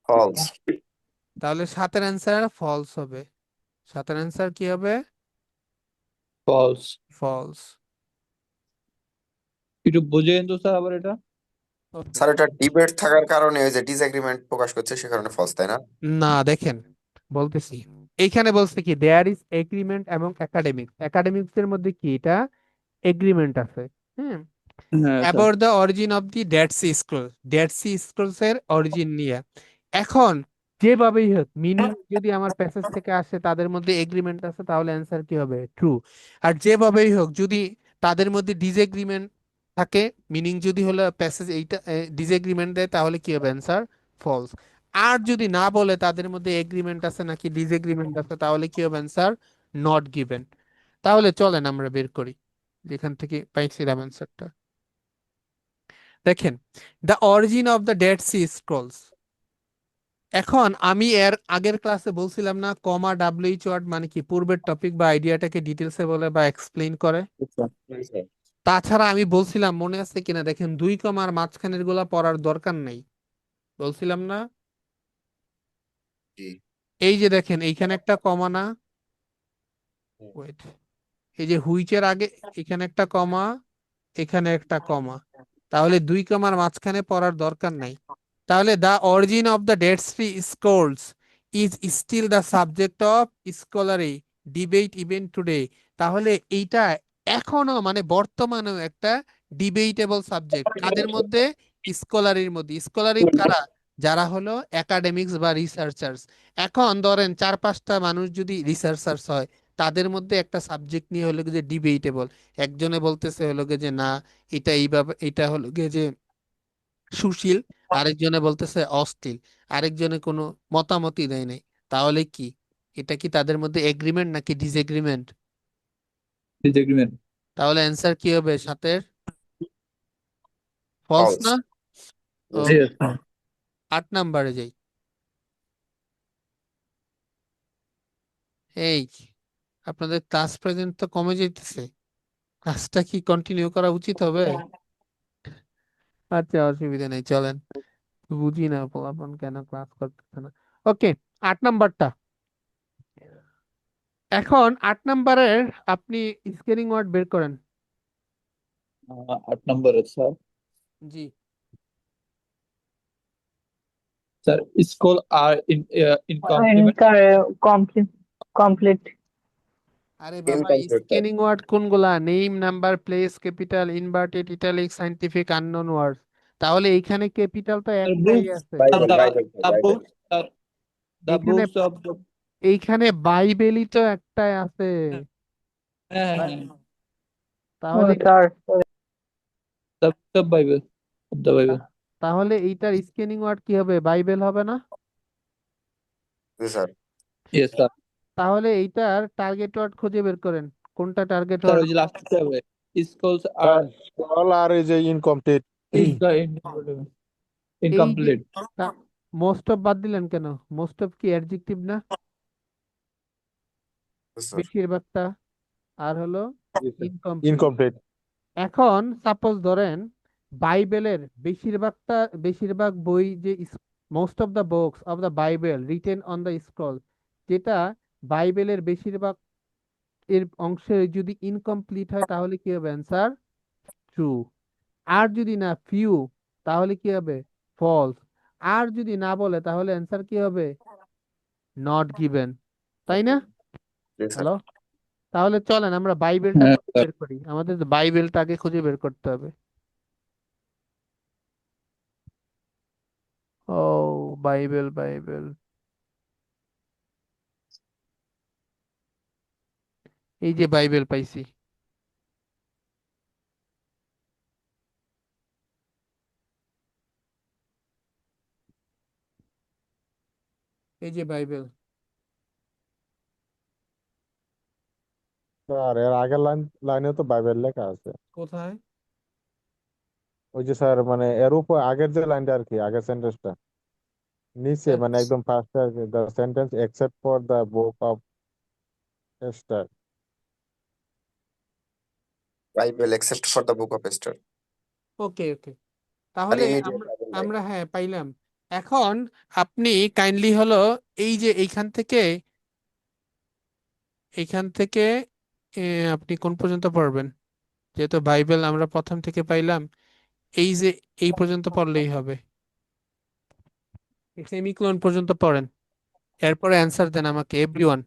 ফলস। তাহলে 7 অ্যান্সার ফলস হবে। 7 অ্যান্সার কি হবে? ফলস। ফলস। একটু বুঝেন তো স্যার আবার এটা। ওকে, স্যার এটা ডিবেট থাকার কারণে ওই যে ডিসএগ্রিমেন্ট প্রকাশ করছে সে কারণে ফলস, তাই না? না দেখেন বলতেছি, এইখানে বলছে কি দেয়ার ইজ এগ্রিমেন্ট এবং একাডেমিক্স এর মধ্যে কি এটা এগ্রিমেন্ট আছে। হুম, হ্যাঁ sir. About the origin of the Dead Sea scrolls, Dead Sea scrolls এর অরিজিন নিয়ে। এখন যেভাবেই হোক মিনিং যদি আমার প্যাসেজ থেকে আসে তাদের মধ্যে এগ্রিমেন্ট আছে, তাহলে অ্যান্সার কি হবে? ট্রু। আর যেভাবেই হোক যদি তাদের মধ্যে ডিসএগ্রিমেন্ট থাকে, মিনিং যদি হলো প্যাসেজ এইটা ডিসএগ্রিমেন্ট দেয়, তাহলে কি হবে? Answer false. আর যদি না বলে তাদের মধ্যে এগ্রিমেন্ট আছে নাকি ডিসএগ্রিমেন্ট আছে, তাহলে কি হবে? Answer not given. তাহলে চলেন আমরা বের করি যেখান থেকে পাইছিলাম অ্যান্সারটা। দেখেন, the origin of the Dead Sea scrolls. এখন আমি এর আগের ক্লাসে বলছিলাম না কমা ডাব্লিউএইচ ওয়ার্ড মানে কি পূর্বের টপিক বা আইডিয়াটাকে ডিটেলসে বলে বা এক্সপ্লেইন করে। তাছাড়া আমি বলছিলাম, মনে আছে কিনা দেখেন, 2 কমার মাঝখানের গুলা পড়ার দরকার নেই, বলছিলাম না? জি। এই যে দেখেন এইখানে একটা কমা না, ওয়েট, এই যে হুইচের আগে এখানে একটা কমা, এখানে একটা কমা, তাহলে 2 কমার মাঝখানে পড়ার দরকার নাই। তাহলে the origin of the Dead Sea scrolls is still the subject of scholarly debate even today. তাহলে এইটা এখনো মানে বর্তমানেও একটা ডিবেটেবল সাবজেক্ট কাদের মধ্যে? স্কলারির মধ্যে। স্কলারি কারা? যারা হলো একাডেমিক্স বা রিসার্চার্স। এখন ধরেন 4-5টা মানুষ যদি রিসার্চার্স হয়, তাদের মধ্যে একটা সাবজেক্ট নিয়ে হলো যে ডিবেটেবল, একজনে বলতেছে হলো গিয়ে যে না এটা এইভাবে, এটা হলো গিয়ে যে সুশীল, আরেকজনে বলতেছে অশ্লীল, আরেকজনে কোনো মতামতই দেয় নাই। তাহলে কি এটা কি তাদের মধ্যে এগ্রিমেন্ট নাকি ডিসএগ্রিমেন্ট? Disagreement. তাহলে অ্যান্সার কি হবে সাতের? ফলস ফলস না? Yes, ওকে, Yes, sir. 8 নাম্বারে যাই। এই আপনাদের ক্লাস প্রেজেন্ট তো কমে যাইতেছে, ক্লাসটা কি কন্টিনিউ করা উচিত হবে? আচ্ছা, অসুবিধা নেই, চলেন। বুঝি না পোলাপান কেন ক্লাস করতেছে না। ওকে, 8 নাম্বারটা। এখন 8 নাম্বারের আপনি স্কেলিং ওয়ার্ড বের করেন। 8 number, sir. G, Sir, school are in complement. complete. আরে বাবা, incomplete sir. স্কেলিং ওয়ার্ড কোনগুলা? Name, number, place, capital, inverted, italic, scientific, unknown word. তাহলে এইখানে ক্যাপিটাল তো Sir, একটাই books, আছে। Bible, the Bible, sir, the Bible. books, sir, the এইখানে books of the এইখানে বাইবেলই তো একটাই আছে। তাহলে Sir, the book of Bible, of the Bible. তাহলে এইটার স্কেলিং ওয়ার্ড কি হবে? বাইবেল হবে না? Yes, sir. Yes, sir. তাহলে এইটার টার্গেট ওয়ার্ড খুঁজে বের করেন। কোনটা টার্গেট Sir, ওয়ার্ড? ওই যে last টা হবে. Schools are All are is a incomplete. এই যে incomplete. মোস্ট অফ বাদ দিলেন কেন? মোস্ট অফ কি অ্যাডজেক্টিভ না? Yes, sir. বেশিরভাগটা। আর হলো Yes, sir. ইনকমপ্লিট। Incomplete. এখন সাপোজ ধরেন বাইবেলের বেশিরভাগ বই যে most of the books of the Bible written on the scroll, যেটা বাইবেলের বেশিরভাগ এর অংশে যদি ইনকমপ্লিট হয় তাহলে কি হবে? Answer true. আর যদি না ফিউ, তাহলে কি হবে? ফলস। আর যদি না বলে তাহলে অ্যান্সার কি হবে? Not given. তাই না? Yes, sir. হ্যালো, তাহলে চলেন আমরা বাইবেলটা হ্যাঁ, খুঁজে বের করি। আমাদের বাইবেলটা আগে খুঁজে বের করতে হবে। ও, বাইবেল বাইবেল, এই যে বাইবেল পাইছি। এই যে বাইবেল। স্যার এর আগের লাইনে তো বাইবেল লেখা আছে। কোথায়? ওই যে স্যার মানে এর উপর আগের যে লাইনটা আর কি, আগের সেন্টেন্সটা নিচে মানে একদম ফার্স্টে আর কি, the sentence except for the book of Esther. Bible except for the book of Esther. Okay okay, আর তাহলে এই যে আমরা Bible আমরা হ্যাঁ পাইলাম। এখন আপনি কাইন্ডলি হলো এই যে এইখান থেকে আপনি কোন পর্যন্ত পড়বেন? যেহেতু বাইবেল আমরা প্রথম থেকে পাইলাম, এই যে এই পর্যন্ত পড়লেই হবে। সেমিকোলন পর্যন্ত পড়েন, এরপরে অ্যান্সার দেন আমাকে everyone.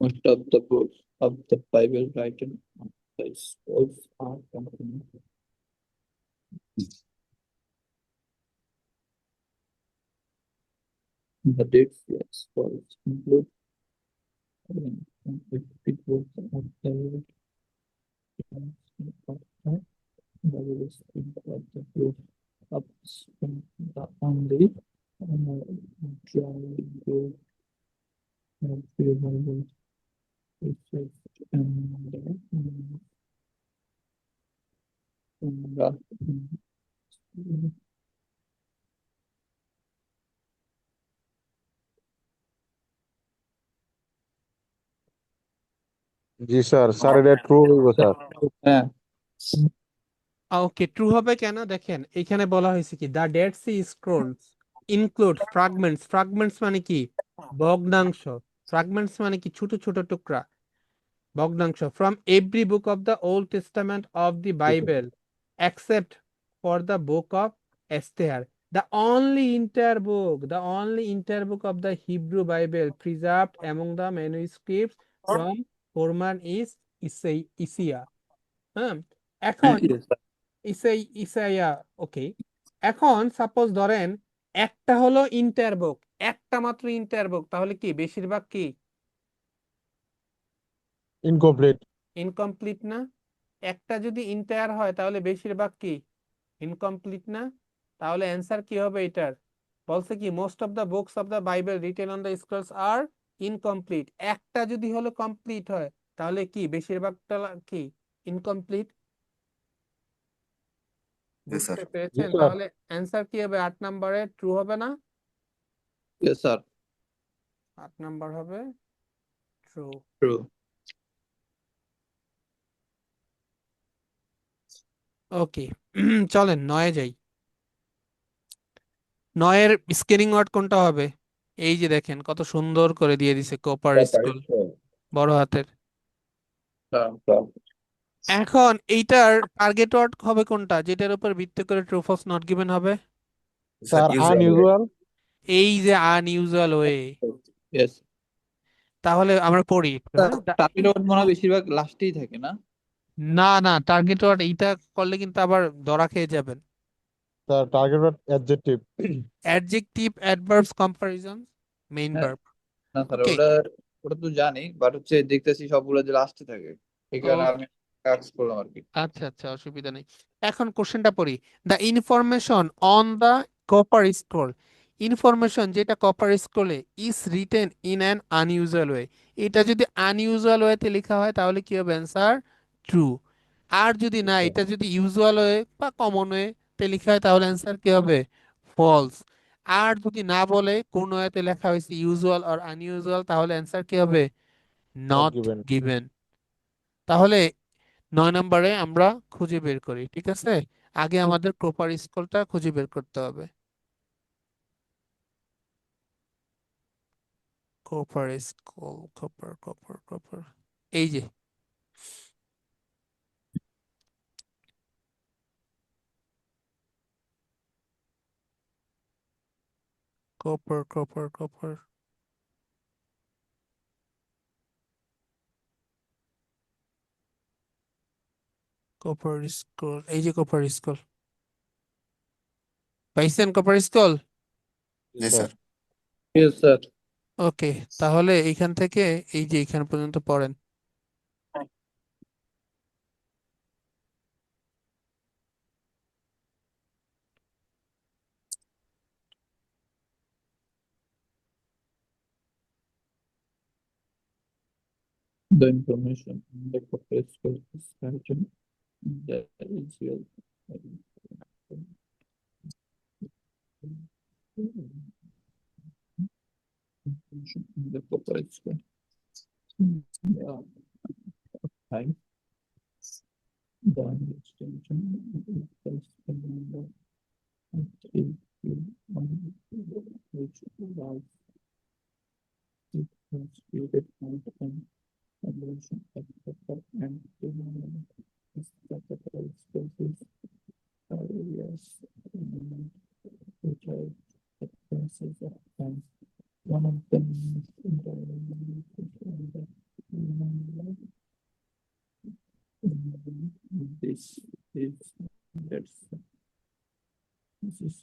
most of the books of the Bible written on the scrolls are completed. The dates, yes, scrolls include big books of the Bible is of the book of the only dry book of the Bible. G sir, sir এটা ট্রু হইব স্যার। হ্যাঁ, ওকে, ট্রু হবে কেন? দেখেন এখানে বলা হয়েছে কি, the Dead Sea scrolls include ফ্রাগমেন্টস। ফ্রাগমেন্টস মানে কি? ভগ্নাংশ। ফ্রাগমেন্টস মানে কি? ছোট ছোট টুকরা, ভগ্নাংশ। From every book of the Old Testament of the Bible except for the book of Esther, the only entire book of the Hebrew Bible preserved among the manuscripts from Qumran is Isaiah. হ্যাঁ, এখন yes, ইসাইয়া। ওকে, এখন সাপোজ ধরেন একটা হলো ইন্টার বুক, একটা মাত্র ইন্টার বুক, তাহলে কি বেশিরভাগ কি ইনকমপ্লিট। ইনকমপ্লিট না? একটা যদি ইন্টায়ার হয় তাহলে বেশিরভাগ কি ইনকমপ্লিট না? তাহলে অ্যান্সার কি হবে এটার? বলছে কি, most of the books of the Bible written on the scrolls are incomplete. একটা যদি হলো কমপ্লিট হয় তাহলে কি বেশিরভাগটা কি ইনকমপ্লিট? জি স্যার। বুঝতে জি পেরেছেন? স্যার। তাহলে অ্যান্সার কি হবে? 8 নম্বরে ট্রু হবে না? Yes, sir. 8 নাম্বার হবে ট্রু। True. ওকে, চলেন 9-এ যাই। 9-এর স্কেলিং ওয়ার্ড কোনটা হবে? এই যে দেখেন কত সুন্দর করে দিয়ে দিছে কোপার স্কুল বড় হাতের। এখন এইটার টার্গেট ওয়ার্ড হবে কোনটা, যেটার উপর ভিত্তি করে ট্রু ফলস নট গিভেন হবে? Sir sir usual unusual. এই যে আনইউজুয়াল ওয়ে। Yes. তাহলে আমরা পড়ি একটু, স্যার হ্যাঁ? টার্গেট ওয়ার্ড মনে হয় বেশিরভাগ লাস্টেই থাকে না? না না, টার্গেট ওয়ার্ড এইটা করলে কিন্তু আবার ধরা খেয়ে যাবেন। Sir target adjective. Adjective, adverbs, comparison, main হ্যাঁ, ভার্ব। না স্যার ওকে, ওটা ওটা তো জানি, বাট হচ্ছে দেখতেছি সবগুলো যে লাস্টে থাকে, এই কারণে আমি আস্ক করলাম আর কি। আচ্ছা আচ্ছা, অসুবিধা নেই। এখন কোশ্চেনটা পড়ি। The information on the copper scroll, information যেটা কপার স্ক্রোলে is written in an unusual way, এটা যদি আনইউজুয়াল ওয়েতে লেখা হয় তাহলে কি হবে? Answer true. আর যদি না, এটা যদি ইউজুয়াল ওয়ে বা কমন ওয়েতে লেখা হয় তাহলে অ্যান্সার কি হবে? ফলস। আর যদি না বলে কোন ওয়েতে লেখা হয়েছে ইউজুয়াল আর আনইউজুয়াল তাহলে অ্যান্সার কি হবে? Not not given. গিভেন। তাহলে 9 নম্বরে আমরা খুঁজে বের করি, ঠিক আছে? আগে আমাদের প্রপার স্কুলটা খুঁজে বের করতে হবে। Proper school, proper proper proper, এই যে proper proper proper proper school, এই যে প্রপার স্কুল, পাইছেন প্রপার স্কুল? জি স্যার। Yes, sir. ওকে, তাহলে এইখান থেকে এই যে এইখান পর্যন্ত পড়েন। The information in the corporate school is written in the usual information in the corporate school. Yeah. Time. The extension is the number of three, which allows it was created out and conversion of the and is the corporate spaces areas which are the places of time. One of them is this is that's this is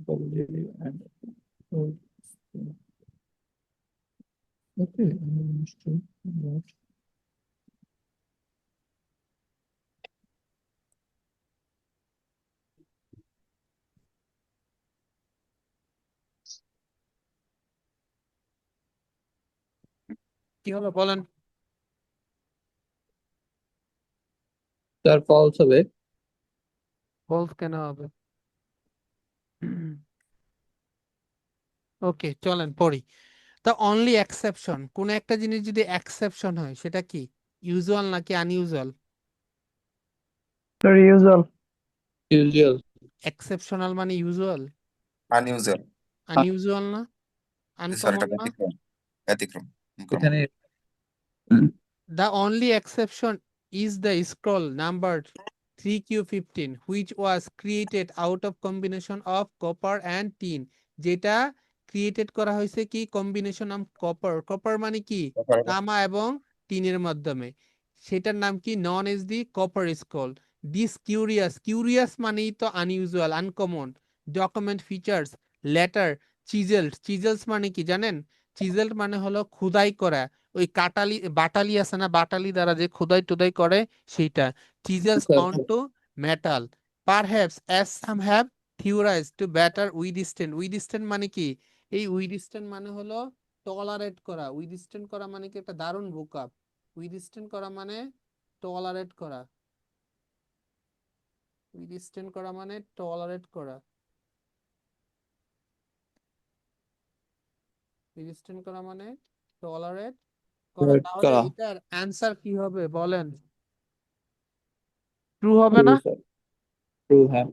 probably and okay, understood that. কি হলো বলেন? তার ফলস হবে। ফলস কেন হবে? ওকে, চলেন পড়ি। দ্য অনলি এক্সেপশন, কোন একটা জিনিস যদি এক্সেপশন হয় সেটা কি ইউজুয়াল নাকি unusual? Sir, usual. Usual. Exceptional মানে ইউজুয়াল, আনইউজুয়াল। আনইউজুয়াল না, জি স্যার, এটা আনকমন না? ব্যতিক্রম। ব্যতিক্রম। এখানে The only exception is the scroll numbered 3Q15 which was created out of combination of copper and tin, যেটা ক্রিয়েটেড করা হয়েছে কি কম্বিনেশন অফ কপার, কপার মানে কি তামা এবং টিনের মাধ্যমে, সেটার নাম কি known as the copper scroll. This curious, curious মানেই তো unusual, uncommon. Document features letter chiselled, chisels মানে কি জানেন? চিজেলড মানে হলো খোদাই করা, ওই কাটালি বাটালি আছে না, বাটালি দ্বারা যে খোদাই টোদাই করে সেইটা। Chisels onto metal, perhaps as some have theorised to better withstand, withstand মানে কি? এই উইথস্ট্যান্ড মানে হলো টলারেট করা, উইথস্ট্যান্ড করা মানে কি একটা দারুণ ভোকাব। উইথস্ট্যান্ড করা মানে টলারেট করা, উইথস্ট্যান্ড করা মানে টলারেট করা, উইথস্ট্যান্ড করা মানে টলারেট করা। Correct তাহলে করা। এটার অ্যান্সার কি হবে বলেন? ট্রু হবে True, না? sir. True, হ্যাঁ।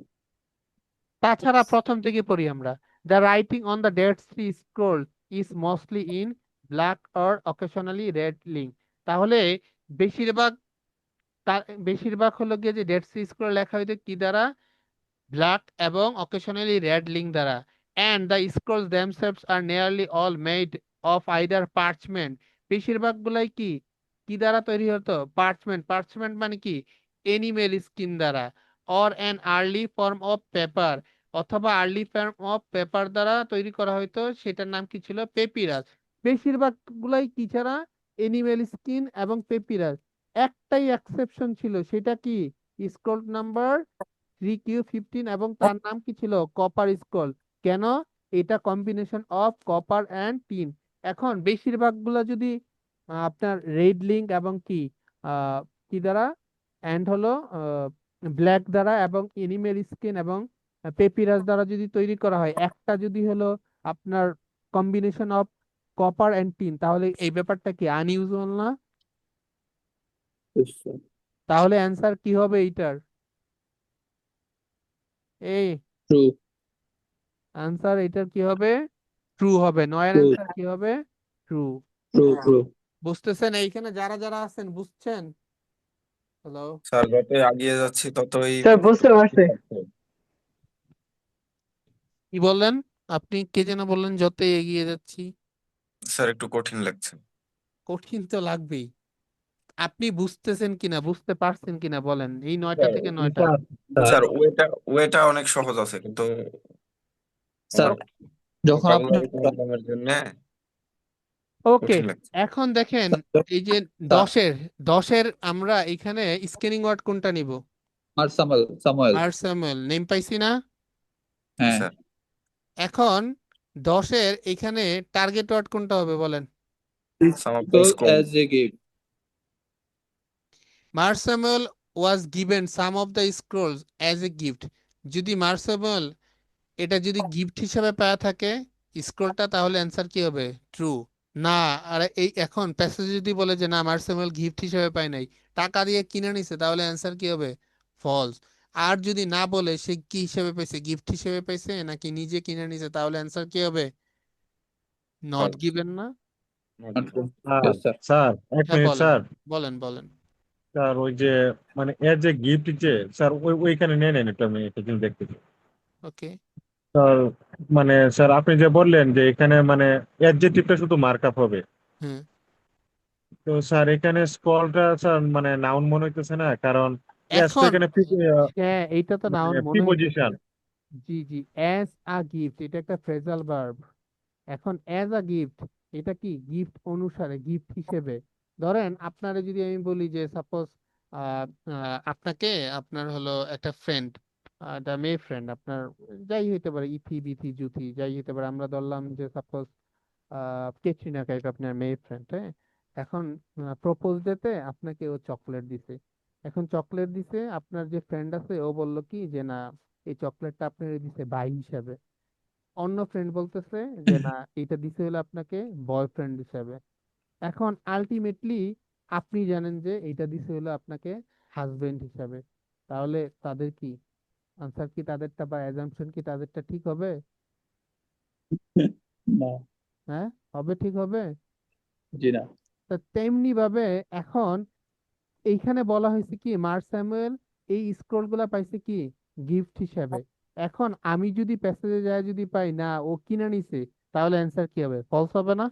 তাছাড়া প্রথম থেকে পড়ি আমরা, the writing on the Dead Sea scroll is mostly in black or occasionally red link. তাহলে বেশিরভাগ বেশিরভাগ হলো গিয়ে যে ডেড সি স্ক্রোল লেখা হইতো কি দ্বারা? ব্ল্যাক এবং অকেশনালি রেড লিঙ্ক দ্বারা। And the scrolls themselves are nearly all made of either parchment. বেশিরভাগ গুলাই কি কি দ্বারা তৈরি হতো? পার্চমেন্ট। পার্চমেন্ট মানে কি? এনিমেল স্কিন দ্বারা। Or an early form of paper, অথবা আর্লি ফর্ম অফ পেপার দ্বারা তৈরি করা হয়তো, সেটার নাম কি ছিল? পেপিরাস। বেশিরভাগ গুলাই কি ছাড়া? এনিমেল স্কিন এবং পেপিরাস। একটাই এক্সেপশন ছিল, সেটা কি? স্ক্রোল নাম্বার 3Q15, এবং তার নাম কি ছিল? Copper scroll. কেন? এটা combination of copper and tin. এখন বেশিরভাগ গুলা যদি আপনার রেড লিঙ্ক এবং কি আহ, কি দ্বারা, অ্যান্ড হলো ব্ল্যাক দ্বারা এবং এনিমেল স্কিন এবং পেপিরাস দ্বারা যদি তৈরি করা হয়, একটা যদি হলো আপনার combination of copper and tin, তাহলে এই ব্যাপারটা কি আনইউজুয়াল না? Yes, sir. তাহলে অ্যান্সার কি হবে এইটার? এই True, আনসার এটার কি হবে? ট্রু হবে। নয়ের true, অ্যান্সার কি হবে? ট্রু। true, true. বুঝতেছেন? এইখানে যারা যারা আছেন বুঝছেন? হ্যালো, স্যার যতই আগিয়ে যাচ্ছি ততই স্যার বুঝতে পারছি। কি বললেন? আপনি কে যেন বললেন যতই এগিয়ে যাচ্ছি? স্যার একটু কঠিন লাগছে। কঠিন তো লাগবেই। আপনি বুঝতেছেন কিনা, বুঝতে পারছেন কিনা বলেন, এই 9টা স্যার থেকে 9টা। স্যার ওয়েটা অনেক সহজ আছে কিন্তু স্যার, আমার যখন আপনার ভোকাবুলারি প্রবলেমের জন্য ওকে, কঠিন লাগছে। এখন দেখেন, এই যে স্যার, 10-এর আমরা এখানে স্ক্যানিং ওয়ার্ড কোনটা নিব? সামুয়েল, মার্সামেল নেম পাইছি না? জি হ্যাঁ। স্যার। এখন 10-এর এখানে টার্গেট ওয়ার্ড কোনটা হবে বলেন? Some of the school. As a gift. মার্সামেল was given some of the scrolls as a gift. যদি মার্সামেল এটা যদি গিফট হিসাবে পাওয়া থাকে স্ক্রোলটা, তাহলে অ্যান্সার কি হবে? ট্রু। না, আর এই এখন প্যাসেজ যদি বলে যে না মার্সামেল গিফট হিসাবে পায় নাই, টাকা দিয়ে কিনে নিছে, তাহলে অ্যান্সার কি হবে? ফলস। আর যদি না বলে সে কি হিসেবে পাইছে, গিফট হিসেবে পাইছে নাকি নিজে কিনে নিছে, তাহলে অ্যান্সার কি হবে? নট গিভেন না? Not true. Sir Yes, sir. Sir এক হ্যাঁ মিনিট বলেন, স্যার। বলেন বলেন। স্যার ওই যে মানে এর যে গিফট যে স্যার ওইখানে নিয়ে নেন একটু, আমি একটা জিনিস দেখতে চাই। ওকে, স্যার মানে স্যার আপনি যে বললেন যে এখানে মানে অ্যাডজেক্টিভটা শুধু মার্কআপ হবে, হ্যাঁ। তো স্যার এখানে স্কলটা স্যার মানে নাউন মনে হইতেছে না, কারণ এস তো এখন এখানে হ্যাঁ, এইটা তো মানে নাউন মনে হইতেছে। Preposition. G G, as a gift এটা একটা ফ্রেজাল ভার্ব। এখন অ্যাজ আ গিফট এটা কি? গিফট অনুসারে, গিফট হিসেবে। ধরেন আপনারা যদি আমি বলি যে সাপোজ আপনাকে, আপনার হলো একটা ফ্রেন্ড, একটা মেয়ে ফ্রেন্ড আপনার, যাই হইতে পারে, ইথি বিথি জুথি যাই হইতে পারে, আমরা ধরলাম যে সাপোজ ক্যাটরিনা কাইফ আপনার মেয়ে ফ্রেন্ড, হ্যাঁ। এখন প্রপোজ ডেতে আপনাকে ও চকলেট দিছে। এখন চকলেট দিছে, আপনার যে ফ্রেন্ড আছে ও বলল কি যে না, এই চকলেটটা আপনার দিছে ভাই হিসাবে। অন্য ফ্রেন্ড বলতেছে যে না, এটা দিছে হলো আপনাকে বয়ফ্রেন্ড হিসাবে। এখন আলটিমেটলি আপনি জানেন যে এটা দিছে হলো আপনাকে হাজবেন্ড হিসাবে। তাহলে তাদের কি আনসার, কি তাদেরটা বা অ্যাজাম্পশন কি তাদেরটা ঠিক হবে? না, হ্যাঁ, হবে, ঠিক হবে। জি না। তা তেমনি ভাবে এখন এইখানে বলা হয়েছে কি মার্ক স্যামুয়েল এই স্ক্রোল গুলা পাইছে কি গিফট হিসাবে। এখন আমি যদি প্যাসেজে যায় যদি পাই না ও কিনে নিছে, তাহলে অ্যান্সার কি হবে? ফলস হবে না?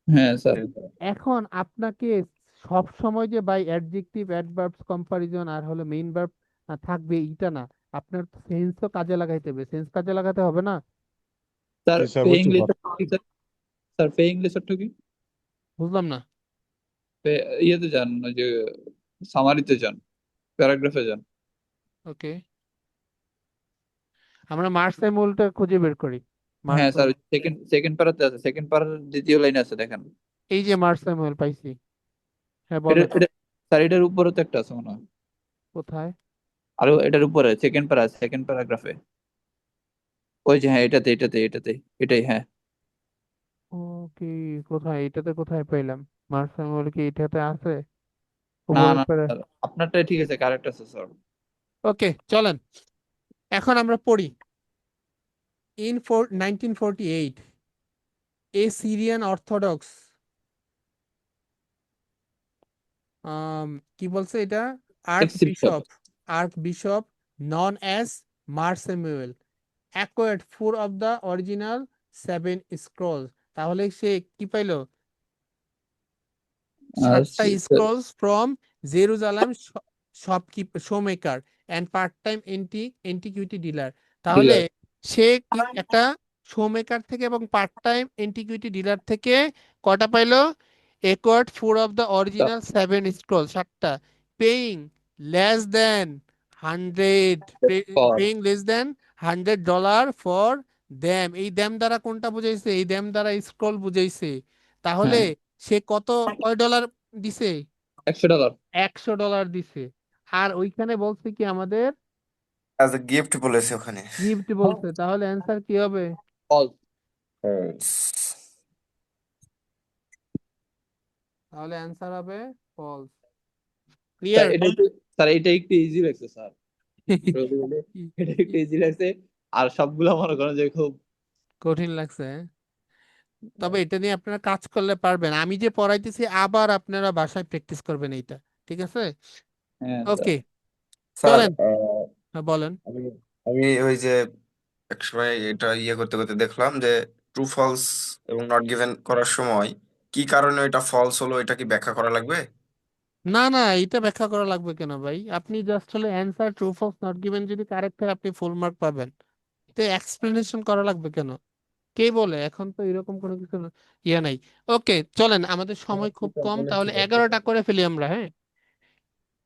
হ্যাঁ, স্যার। এখন আপনাকে সব সময় যে বাই অ্যাডজেক্টিভ অ্যাডভার্বস কম্পারিজন আর হলো মেইন ভার্ব থাকবে এইটা না, আপনার সেন্সও কাজে লাগাইতে হবে। সেন্স কাজে লাগাতে হবে না? স্যার, জি স্যার পেইং বুঝতে লেটার পারছি। কি স্যার? স্যার, পেইং লেটারটা কি? বুঝলাম না। ইয়েতে যান, ওই যে সামারিতে যান, প্যারাগ্রাফে যান। ওকে, আমরা মার্ক স্যামুয়েলটা খুঁজে বের করি। হ্যাঁ স্যার, মার্সেল সেকেন্ড সেকেন্ড প্যারাতে আছে, সেকেন্ড প্যারার দ্বিতীয় লাইনে আছে দেখেন। এই যে মার্সেমুয়েল পাইছি। হ্যাঁ এটা বলেন। এটা স্যার, এটার উপরে তো একটা আছে মনে হয়। কোথায়? আরো এটার উপরে সেকেন্ড প্যারা, সেকেন্ড প্যারাগ্রাফে। ওই যে হ্যাঁ, এটাতে এটাই, হ্যাঁ। ওকে, কোথায় এটাতে কোথায় পেলাম? মার্সেমুয়েল কি এটাতে আছে না উপরের না উপরে? স্যার, আপনারটাই ঠিক আছে, কারেক্ট আছে স্যার। ওকে চলেন এখন আমরা পড়ি। ইন 1948 এ সিরিয়ান অর্থোডক্স কি বলছে এটা, arch exception. Bishop, archbishop known as Mar Samuel acquired 4 of the original 7 scrolls। তাহলে সে কি পাইলো? 7টা scrolls from Jerusalem shopkeeper shoemaker and part time antiquity dealer. তাহলে সে কি একটা শোমেকার থেকে এবং পার্ট টাইম এন্টিকুইটি ডিলার থেকে কটা পাইলো? Acquired 4 of the original 7 scroll, 7টা। Paying less than 100, paying less than $100 for them. এই দ্যাম দ্বারা কোনটা বুঝাইছে? এই দ্যাম দ্বারা স্ক্রল বুঝাইছে। তাহলে হ্যাঁ, সে কয় ডলার দিছে? $100। $100 দিছে। আর ওইখানে বলছে কি আমাদের অ্যাজ এ গিফট বলেছে ওখানে। গিফট বলছে। তাহলে অ্যান্সার কি হবে? False। False. তাহলে অ্যান্সার হবে ফলস। Sir clear? এটা একটু ইজি লাগছে স্যার। সত্যি বলতে এটা একটু ইজি লাগছে। আর সবগুলো মনে করেন যে খুব। কঠিন লাগছে হ্যাঁ? তবে এটা নিয়ে আপনারা কাজ করলে পারবেন। আমি যে পড়াইতেছি আবার আপনারা বাসায় প্র্যাকটিস করবেন এইটা, ঠিক আছে? হ্যাঁ স্যার। ওকে স্যার চলেন। হ্যাঁ বলেন। আমি আমি ওই যে একসময় এটা করতে করতে দেখলাম যে ট্রু ফলস এবং নট গিভেন করার সময় কি কারণে এটা ফলস হলো, এটা কি ব্যাখ্যা করা লাগবে? না না, এটা ব্যাখ্যা করা লাগবে কেন ভাই? আপনি জাস্ট হলে answer true false not given যদি কারেক্ট হয় আপনি ফুল মার্ক পাবেন। তো এক্সপ্লেনেশন করা লাগবে কেন? কে বলে? এখন তো এরকম কোনো কিছু ইয়ে নাই। ওকে চলেন, আমাদের সময় খুব কম, তাহলে 11টা করে ফেলি আমরা, হ্যাঁ?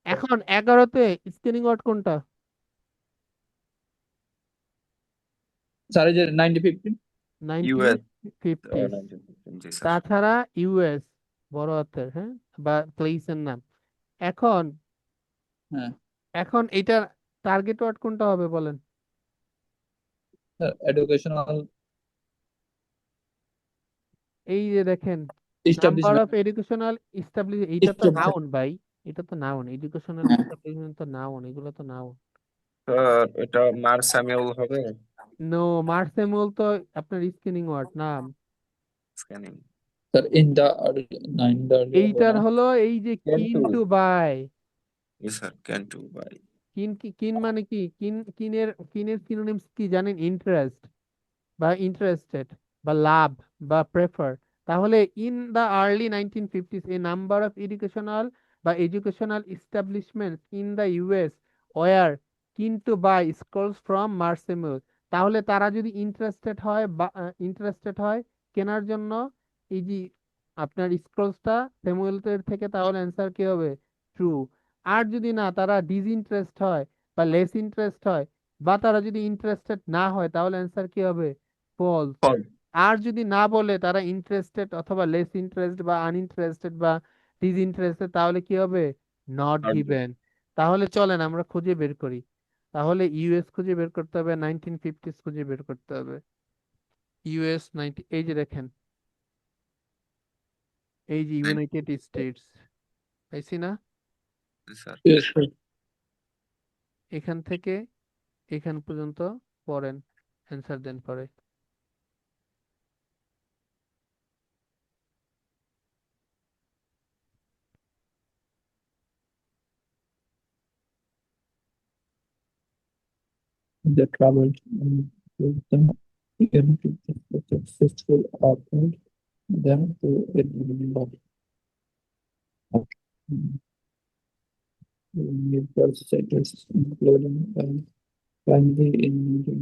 এখন 11তে স্ক্রিনিং ওয়ার্ড কোনটা? স্যার এই যে 90-50। ইউএস 1950। 1915, জি স্যার। তাছাড়া ইউএস বড় হাতের, হ্যাঁ, বা প্লেসের নাম। এখন হ্যাঁ এখন এটার টার্গেট ওয়ার্ড কোনটা হবে বলেন? স্যার, এডুকেশনাল এই যে দেখেন, number of establishment. Educational establish, এটা তো নাউন ভাই। এটা তো নাউন, এডুকেশনাল ইস্টাবলিশমেন্ট তো নাউন, এগুলো তো নাউন। স্যার এটা মার স্যামুয়েল হবে। নো, মার্সেমুল তো আপনার স্ক্রিনিং ওয়ার্ড নাম। Scanning. Sir in the nine the হবে এইটার না? হলো এই যে can keen to. To buy. জি sir, can to buy. Keen মানে কি? কিনের সিনোনিমস কি জানেন? ইন্টারেস্ট বা ইন্টারেস্টেড বা লাভ বা প্রেফার। তাহলে in the early 1950s a number of educational বা educational establishment in the US were কিন্তু বাই স্কলস ফ্রম মার্সেমুল। তাহলে তারা যদি ইন্টারেস্টেড হয় বা ইন্টারেস্টেড হয় কেনার জন্য এই যে আপনার স্ক্রলসটা স্যামুয়েলের থেকে, তাহলে অ্যান্সার কি হবে? ট্রু। আর যদি না তারা ডিসইন্টারেস্ট হয় বা লেস ইন্টারেস্ট হয় বা তারা যদি ইন্টারেস্টেড না হয় তাহলে অ্যান্সার কি হবে? ফলস। False. আর যদি না বলে তারা ইন্টারেস্টেড অথবা লেস ইন্টারেস্ট বা আনইন্টারেস্টেড বা ডিসইন্টারেস্টেড তাহলে কি হবে? Not Not good. গিভেন। তাহলে চলেন আমরা খুঁজে বের করি। তাহলে ইউএস খুঁজে বের করতে হবে, 1950s খুঁজে বের করতে হবে। ইউএস 90, এই যে দেখেন, এই যে ইউনাইটেড স্টেটস, পাইছি না? জি স্যার। Yes, sir. এখান থেকে এখান পর্যন্ত পড়েন, অ্যান্সার দেন পরে। The traveled with them into the successful outcome them to Edinburgh. Universal centers including primary in the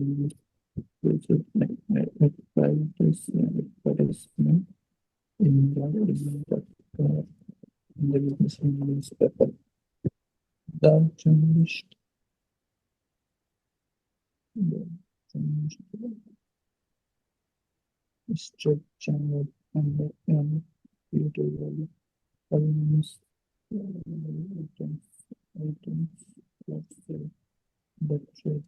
advertisement in the business newspaper. The journalist Straight channel and creative value. Items, items, let's say, that trade.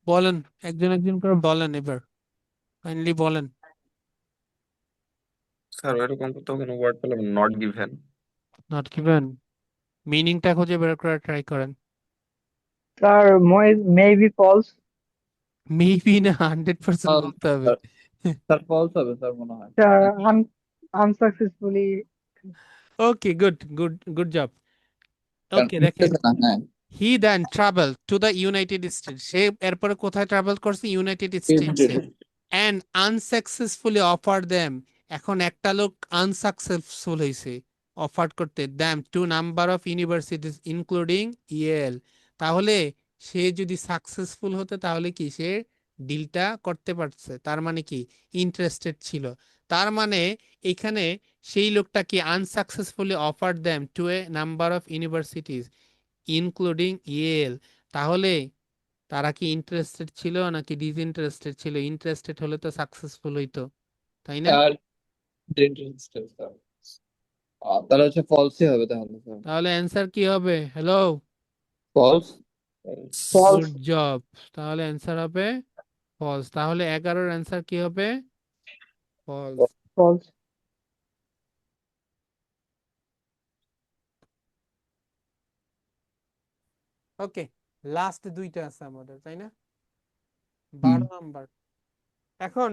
বলেন, একজন একজন করে বলেন এবার, কাইন্ডলি বলেন। স্যার এরকম তো কোনো ওয়ার্ড পেলাম নট গিভেন। নট গিভেন, মিনিংটা খুঁজে বের করে ট্রাই করেন। Sir, maybe false. মেবি না, 100% বলতে হবে। স্যার ফলস হবে স্যার মনে হয়। Sir, unsuccessfully. Okay, good good good job. কারণ ওকে, দেখেন, মিলতেছে না, হ্যাঁ he then travel to the United States, সে এরপরে কোথায় ট্রাভেল করছে? ইউনাইটেড স্টেটসে। অ্যান্ড আনসাকসেসফুলি অফার দেম, এখন একটা লোক আনসাকসেসফুল হয়েছে অফার করতে, them to number of universities including Yale. তাহলে সে যদি সাকসেসফুল হতো তাহলে কি সে ডিলটা করতে পারছে, তার মানে কি ইন্টারেস্টেড ছিল। তার মানে এখানে সেই লোকটা কি unsuccessfully offer them to a number of universities including Yale. তাহলে তারা কি ইন্টারেস্টেড ছিল নাকি ডিসইন্টারেস্টেড ছিল? ইন্টারেস্টেড হলে তো সাকসেসফুল হইতো, তাই না? Are interested sir. তাহলে হচ্ছে ফলসই হবে তাহলে স্যার। তাহলে অ্যান্সার কি হবে? Hello, false. Good False. Job. তাহলে অ্যান্সার হবে ফলস। তাহলে 11-এর অ্যান্সার কি হবে? ফলস। False. ওকে, লাস্ট দুইটা আছে আমাদের, তাই না? 12 নাম্বার। এখন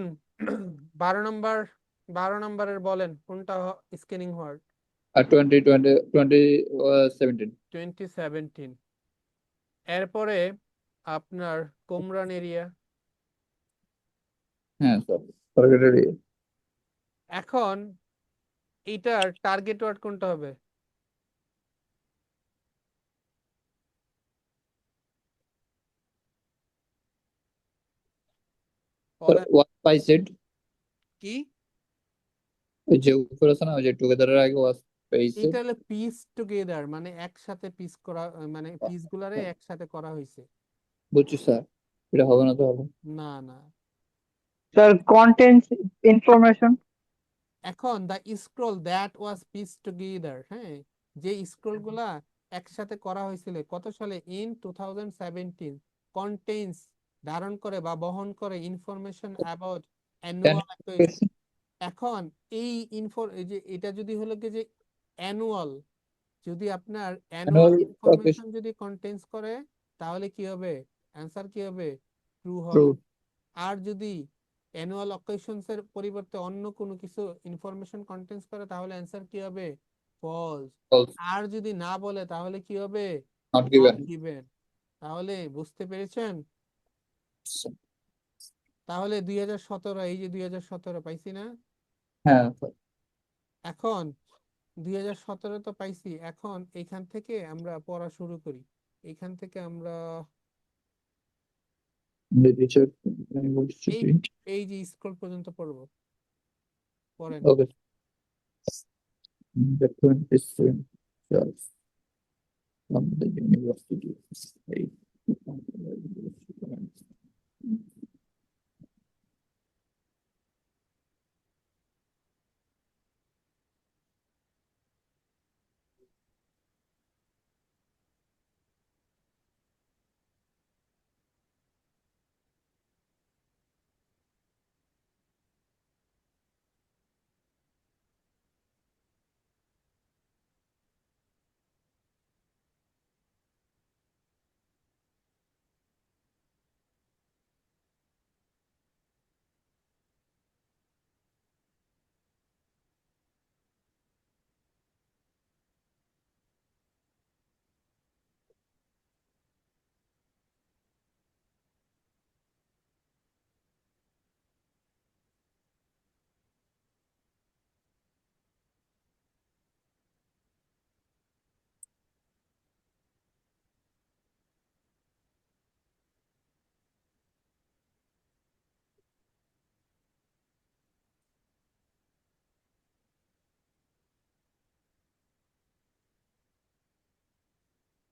12 নাম্বার, 12 নাম্বারের বলেন কোনটা স্ক্যানিং ওয়ার্ড? আর 2017। 2017। এরপরে আপনার কোমরান এরিয়া। হ্যাঁ স্যার, টার্গেটেড। এখন এটার টার্গেট ওয়ার্ড কোনটা হবে? বলেন ওয়াজ বাই সেড, কি? ওই যে উপরে আছে না, ওই যে টুগেদারের আগে ওয়াজ বাই সেড। এটা হলো পিস টুগেদার, মানে একসাথে পিস করা, মানে পিস গুলারে একসাথে করা হয়েছে। বুঝছি স্যার, এটা হবে না তাহলে। না না, Sir, contains information. এখন the scroll that was piece together, হ্যাঁ, যে স্ক্রোল গুলা একসাথে করা হয়েছিল কত সালে? ইন 2017। কন্টেইনস, ধারণ করে বা বহন করে, ইনফরমেশন অ্যাবাউট অ্যানুয়াল। এখন এই এই যে এটা যদি হলো কি যে অ্যানুয়াল, যদি আপনার অ্যানুয়াল Annual ইনফরমেশন যদি কন্টেইনস করে তাহলে কি হবে? অ্যান্সার কি হবে? True true. হবে। আর যদি অ্যানুয়াল অকেশনস এর পরিবর্তে অন্য কোনো কিছু ইনফরমেশন কন্টেইনস করে তাহলে অ্যান্সার কি হবে? ফলস। ফলস। আর যদি না বলে তাহলে কি হবে? Not not given. গিভেন। তাহলে বুঝতে পেরেছেন? তাহলে 2017, এই যে 2017 পাইছি না? হ্যাঁ স্যার। এখন 2017 তো পাইছি, এখন এখান থেকে আমরা পড়া শুরু করি। এখান থেকে আমরা লিটারেচার এই ইউনিভার্সিটি। এই যে স্কুল পর্যন্ত পড়বো, পড়েন। ওকে। The 27 years from the university. Eight.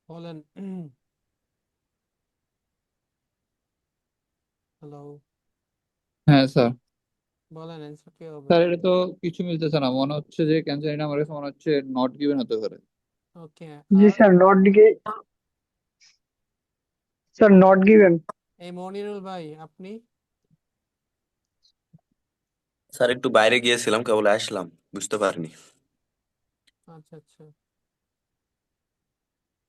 বলেন। হ্যালো, হ্যাঁ স্যার। বলেন অ্যান্সার কি হবে? স্যার এটা তো কিছু মিলতেছে না, মনে হচ্ছে যে ক্যান্সার আমার কাছে মনে হচ্ছে নট গিভেন হতে পারে। ওকে, জি আর স্যার, নট গিভেন। এই মনিরুল ভাই আপনি? স্যার একটু বাইরে গিয়েছিলাম, কেবল আসলাম, বুঝতে পারিনি। আচ্ছা আচ্ছা,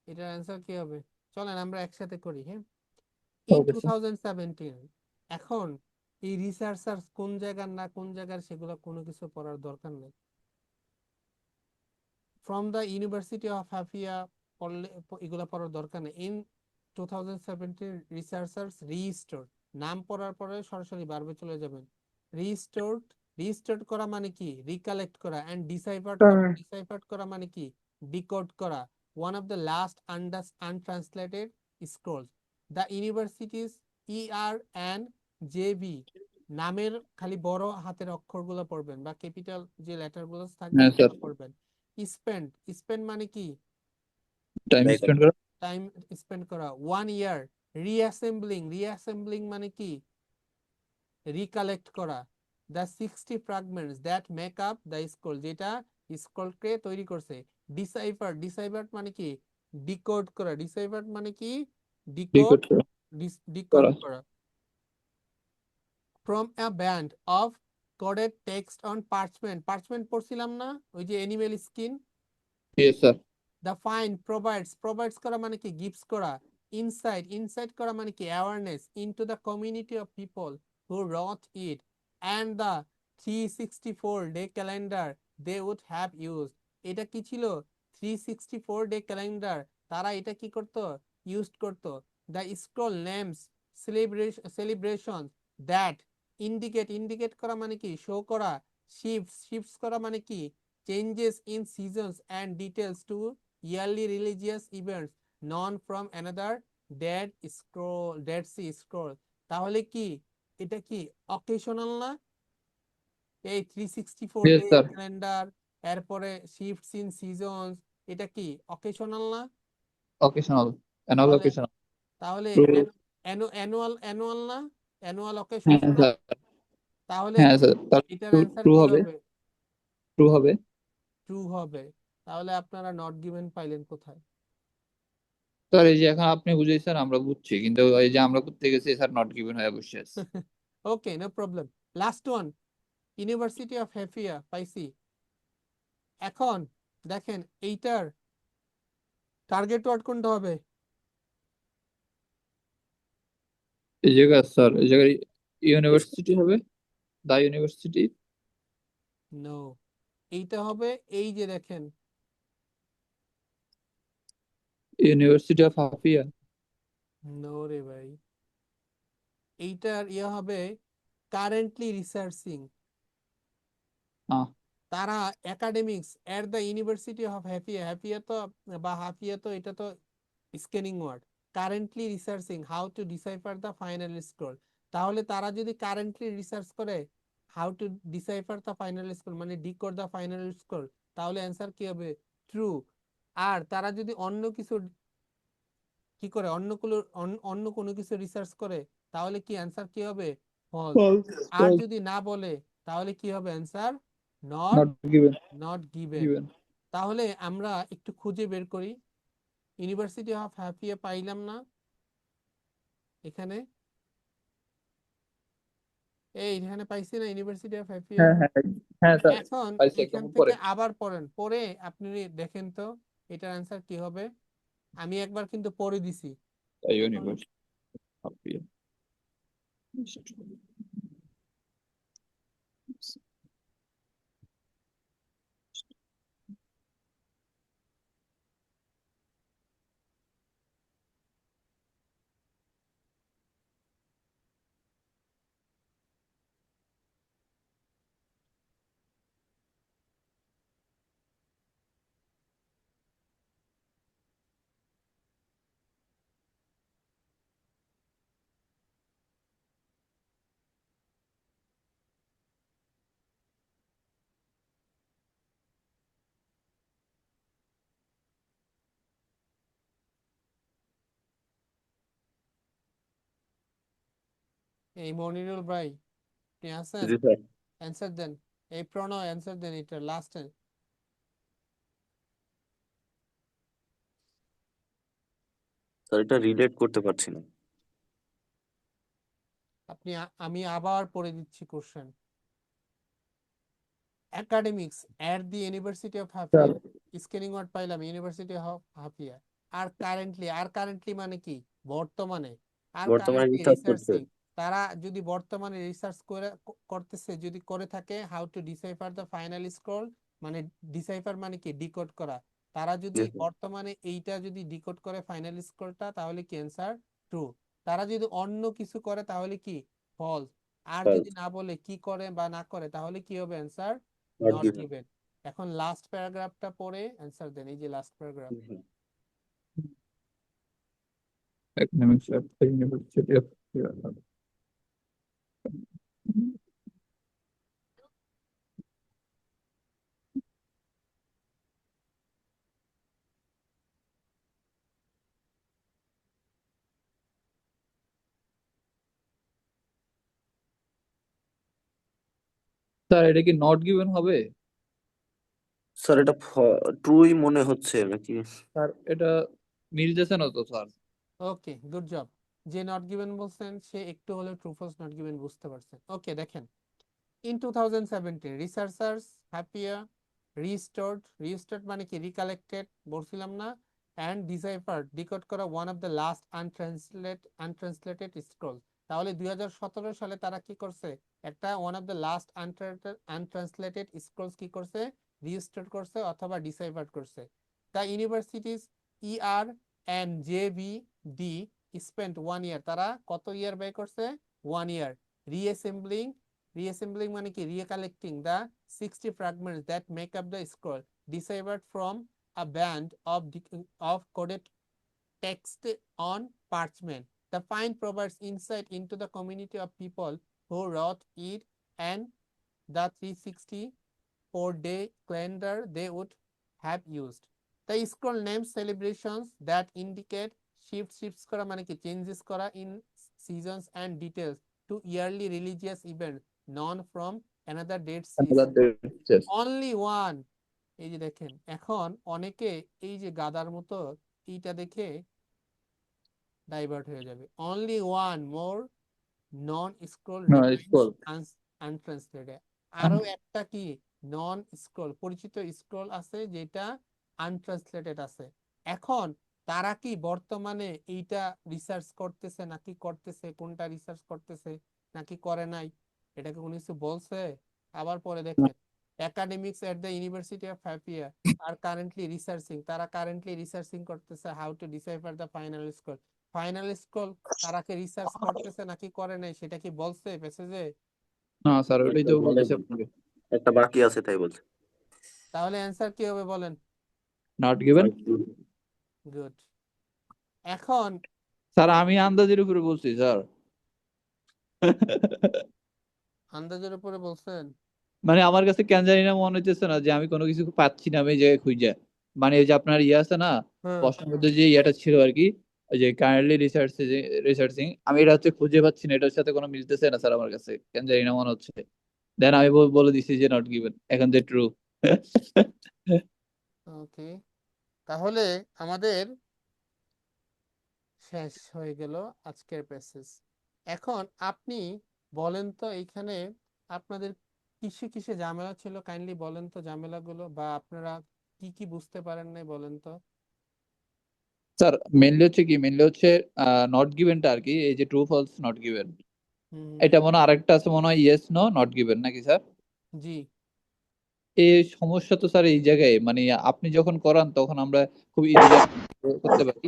এটার অ্যান্সার কি হবে? চলেন আমরা একসাথে করি, হ্যাঁ। In okay sir. 2017, এখন এই রিসার্চার কোন জায়গার না কোন জায়গার সেগুলো কোনো কিছু পড়ার দরকার নেই। ফ্রম দ্য ইউনিভার্সিটি অফ হাফিয়া পড়লে এগুলো পড়ার দরকার নেই। ইন 2017 রিসার্চার্স রিস্টোর্ড, নাম পড়ার পরে সরাসরি বারবে চলে যাবেন। রিস্টোর্ড, রিস্টোর্ড করা মানে কি? রিকালেক্ট করা। এন্ড ডিসাইফার্ড করা, স্যার ডিসাইফার্ড করা মানে কি? ডিকোড করা। One of the last untranslated scrolls. The universities ER and JB, নামের খালি বড় হাতের অক্ষরগুলো পড়বেন বা ক্যাপিটাল যে লেটারগুলো থাকবে হ্যাঁ স্যার। সেগুলো পড়বেন। স্পেন্ড, স্পেন্ড মানে কি? টাইম ব্যয় করা। স্পেন্ড করা। টাইম স্পেন্ড করা। 1 ইয়ার। রিঅ্যাসেম্বলিং, রিঅ্যাসেম্বলিং মানে কি? রিকালেক্ট করা। The 60 fragments that make up the scroll, যেটা স্ক্রোলকে তৈরি করছে। ডিসাইফার, ডিসাইফার মানে কি? ডিকোড করা। ডিসাইফার মানে কি? ডিকোড, ডিকোড করা। ডিকোড করা। From a band of coded text on parchment, parchment পড়ছিলাম না, ওই যে animal skin. Yes sir. The fine provides, provides করা মানে কি? গিভস করা। ইনসাইট, ইনসাইট করা মানে কি? Awareness into the community of people who wrote it and the 364 day calendar they would have use. এটা কি ছিল? 364 ডে ক্যালেন্ডার, তারা এটা কি করতো? ইউজ করতো। The scroll names, celebration that indicate, indicate করা মানে কি? শো করা। শিফটস, শিফটস করা মানে কি? Changes in seasons and details two yearly religious events known from another dead scroll, dead sea scroll। তাহলে কি এটা কি অকেশনাল না? এই 364 ইয়েস ডে স্যার। ক্যালেন্ডার, এরপরে শিফটস ইন সিজনস, এটা কি অকেশনাল না? অকেশনাল। অ্যানুয়াল তাহলে, অকেশনাল। তাহলে ট্রু। অ্যানুয়াল, অ্যানুয়াল না? অ্যানুয়াল হ্যাঁ অকেশনস না? স্যার। তাহলে হ্যাঁ স্যার, তাহলে এটার ট্রু, অ্যান্সার ট্রু কি হবে। হবে? ট্রু হবে। ট্রু হবে। তাহলে আপনারা নট গিভেন পাইলেন কোথায়? স্যার এই যে এখন আপনি বুঝাইছেন আমরা বুঝছি, কিন্তু এই যে আমরা করতে গেছি স্যার নট গিভেন হয়ে বসে আছে। Okay, no problem. Last one, University of Haifa পাইছি। এখন দেখেন এইটার টার্গেট ওয়ার্ড কোনটা হবে? এই জায়গায় স্যার, এই জায়গায় ইউনিভার্সিটি হবে। দা ইউনিভার্সিটি। নো, এইটা হবে এই যে দেখেন, ইউনিভার্সিটি অফ হাফিয়া। নো রে ভাই, এইটার ইয়ে হবে কারেন্টলি রিসার্চিং। তারা academics at the University of Haifa, Haifa তো বা হাফিয়া তো এটা তো scanning word. Currently researching how to decipher the final scroll, তাহলে তারা যদি কারেন্টলি রিসার্চ করে how to decipher the final scroll মানে ডিকোড দ্য ফাইনাল স্ক্রোল, তাহলে অ্যান্সার কি হবে? ট্রু। আর তারা যদি অন্য কিছু কি করে, অন্য কোনো কিছু রিসার্চ করে, তাহলে কি অ্যান্সার কি হবে? ফলস। আর যদি না বলে তাহলে কি হবে answer? Not, not given. Not given. Given. তাহলে আমরা একটু খুঁজে বের করি। ইউনিভার্সিটি অফ হ্যাপিয়া পাইলাম না এখানে, এই এখানে পাইছি না ইউনিভার্সিটি অফ হ্যাপিয়া। হ্যাঁ হ্যাঁ। হ্যাঁ স্যার। এখন পাইছি এখান একদম থেকে উপরে। আবার পড়েন, পড়ে আপনি দেখেন তো এটার অ্যান্সার কি হবে। আমি একবার কিন্তু পড়ে দিছি। দা এখন ইউনিভার্সিটি হাফিয়া। এই মনিরুল ভাই আপনি আছেন? জি স্যার। অ্যান্সার দেন। এই প্রণয় অ্যান্সার দেন, এটা লাস্ট। স্যার এটা রিলেট করতে পারছি না। আমি আবার পড়ে দিচ্ছি question. academics at the University of sir Hafia, screening word পাইলাম ইউনিভার্সিটি অফ হাফিয়া। আর কারেন্টলি মানে কি? বর্তমানে। আর বর্তমানে কারেন্টলি রিসার্চ করছে। রিসার্চিং, তারা যদি বর্তমানে রিসার্চ করতেছে, যদি করে থাকে how to decipher the final scroll, মানে ডিসাইফার মানে কি? ডিকোড করা। তারা যদি জি স্যার। বর্তমানে এইটা যদি ডিকোড করে ফাইনাল স্ক্রলটা, তাহলে কি অ্যান্সার ট্রু। তারা যদি অন্য কিছু করে তাহলে কি? ফলস। আর যদি না বলে কি করে বা না করে, তাহলে কি হবে? Answer not not given. Given. এখন লাস্ট প্যারাগ্রাফটা পড়ে অ্যান্সার দেন, এই যে last paragraph. economics at the University of sir এটা কি নট গিভেন হবে? স্যার এটা ট্রুই মনে হচ্ছে নাকি? স্যার এটা মিলতেছে না তো স্যার। ওকে, গুড জব। যে নট গিভেন বলছেন সে একটু হলেও ট্রু ফলস নট গিভেন বুঝতে পারছেন। ওকে, দেখেন। In 2017, researchers Happier restored মানে কি? রিকালেক্টেড বলছিলাম না, and deciphered decode করা one of the last untranslated scrolls। তাহলে 2017 সালে তারা কি করছে? একটা one of the last untranslated scrolls কি করছে? রিস্টোর করছে অথবা ডিসাইফার করছে। The universities ER and JVD spent 1 year, তারা কত ইয়ার ব্যয় করছে? 1 year reassembling মানে কি? recollecting the 60 fragments that make up the scroll, deciphered from a band of coded text on parchment. The find provides insight into the community of people who wrote it and the 364-day calendar they would have used. The scroll names celebrations that indicate shifts করা মানে কি? changes করা in seasons and details to yearly religious events known from another dead sea scroll. Only one। এই যে দেখেন, এখন অনেকে এই যে গাদার মতো এইটা দেখে ডাইভার্ট হয়ে যাবে। অনলি ওয়ান মোর নন স্ক্রোল না রিমেইনস স্কুল আনট্রান্সলেটেড। আরো একটা কি নন স্ক্রোল পরিচিত স্ক্রোল আছে যেটা আনট্রান্সলেটেড আছে। এখন তারা কি বর্তমানে এইটা রিসার্চ করতেছে নাকি করতেছে? কোনটা রিসার্চ করতেছে নাকি করে নাই? এটাকে কোনো কিছু বলছে? আবার পরে দেখেন, academics at the University of Haifa are currently researching, তারা কারেন্টলি রিসার্চিং করতেছে how to decipher the final scroll. Final scroll তারা কি রিসার্চ করতেছে নাকি করে নাই সেটা কি বলছে প্যাসেজে? না স্যার ওটাই একটা তো বলে বলতেছে নাই। আপনাকে একটা বাকি আছে তাই বলছে। তাহলে অ্যান্সার কি হবে বলেন? Not given. গুড। এখন স্যার আমি আন্দাজের উপরে বলছি স্যার। আন্দাজের উপরে বলছেন? মানে আমার কাছে কেন জানি না মনে হচ্ছে না যে আমি কোনো কিছু পাচ্ছি না আমি এই জায়গায় খুঁজে। মানে ওই যে আপনার ইয়ে আছে না হ্যাঁ, প্রশ্নের মধ্যে যে ইয়েটা ছিল আর কি, ওই যে কারেন্টলি রিসার্চিং, আমি এটা হচ্ছে খুঁজে পাচ্ছি না, এটার সাথে কোনো মিলতেছে না স্যার আমার কাছে কেন জানি না মনে হচ্ছে। দেন আমি বলে দিছি যে নট গিভেন, এখন যে ট্রু। ওকে, তাহলে আমাদের শেষ হয়ে গেল আজকের প্যাসেজ। এখন আপনি বলেন তো এইখানে আপনাদের কিসে কিসে ঝামেলা ছিল, কাইন্ডলি বলেন তো ঝামেলাগুলো, বা আপনারা কি কি বুঝতে পারেন নাই বলেন তো। স্যার মেনলি হচ্ছে নট গিভেনটা আর কি, এই যে ট্রু ফলস নট গিভেন, হুম, এটা মনে হয় আরেকটা আছে মনে হয় ইয়েস নো নট গিভেন নাকি স্যার? জি। এই সমস্যা তো স্যার এই জায়গায়, মানে আপনি যখন করান তখন আমরা খুব ইজিলি করতে পারি,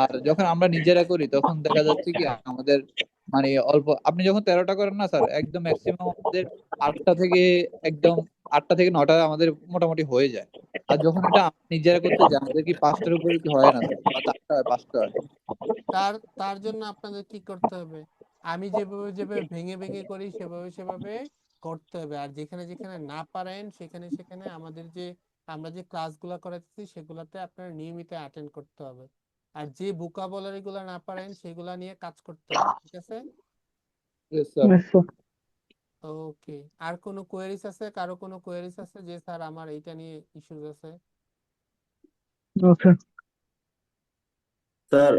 আর যখন আমরা নিজেরা করি তখন দেখা যাচ্ছে কি আমাদের মানে অল্প, আপনি যখন 13টা করেন না স্যার একদম ম্যাক্সিমাম আমাদের 8টা থেকে একদম 8টা থেকে 9টা আমাদের মোটামুটি হয়ে যায়। আর যখন এটা আমরা নিজেরা করতে যাই আমাদের কি 5টার উপরে কি হয় না স্যার, বা 4টা হয় 5টা হয়। তার তার জন্য আপনাদের কি করতে হবে? আমি যেভাবে যেভাবে ভেঙে ভেঙে করি সেভাবে সেভাবে করতে হবে। আর যেখানে যেখানে না পারেন সেখানে সেখানে আমরা যে ক্লাসগুলো করাচ্ছি সেগুলোতে আপনার নিয়মিত অ্যাটেন্ড করতে হবে। আর যে ভোকাবুলারি গুলো না পারেন সেগুলা নিয়ে কাজ করতে হবে, ঠিক আছে? Yes, sir. Yes, sir. ওকে, আর কোনো কোয়েরিজ আছে? কারো কোনো কোয়েরিজ আছে যে স্যার আমার এইটা নিয়ে ইস্যুস আছে? No, sir. স্যার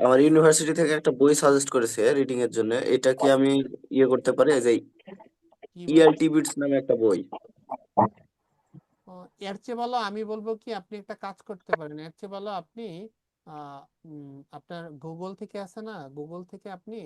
আমার ইউনিভার্সিটি থেকে একটা বই সাজেস্ট করেছে রিডিং এর জন্য, এটা কি আমি ইয়ে করতে পারি? এই যে কি বই? ইআরটি বিটস নামে একটা বই। এর চেয়ে ভালো আমি বলবো কি, আপনি একটা কাজ করতে পারেন। এর চেয়ে ভালো আপনি আপনার গুগল থেকে আছে না, গুগল থেকে আপনি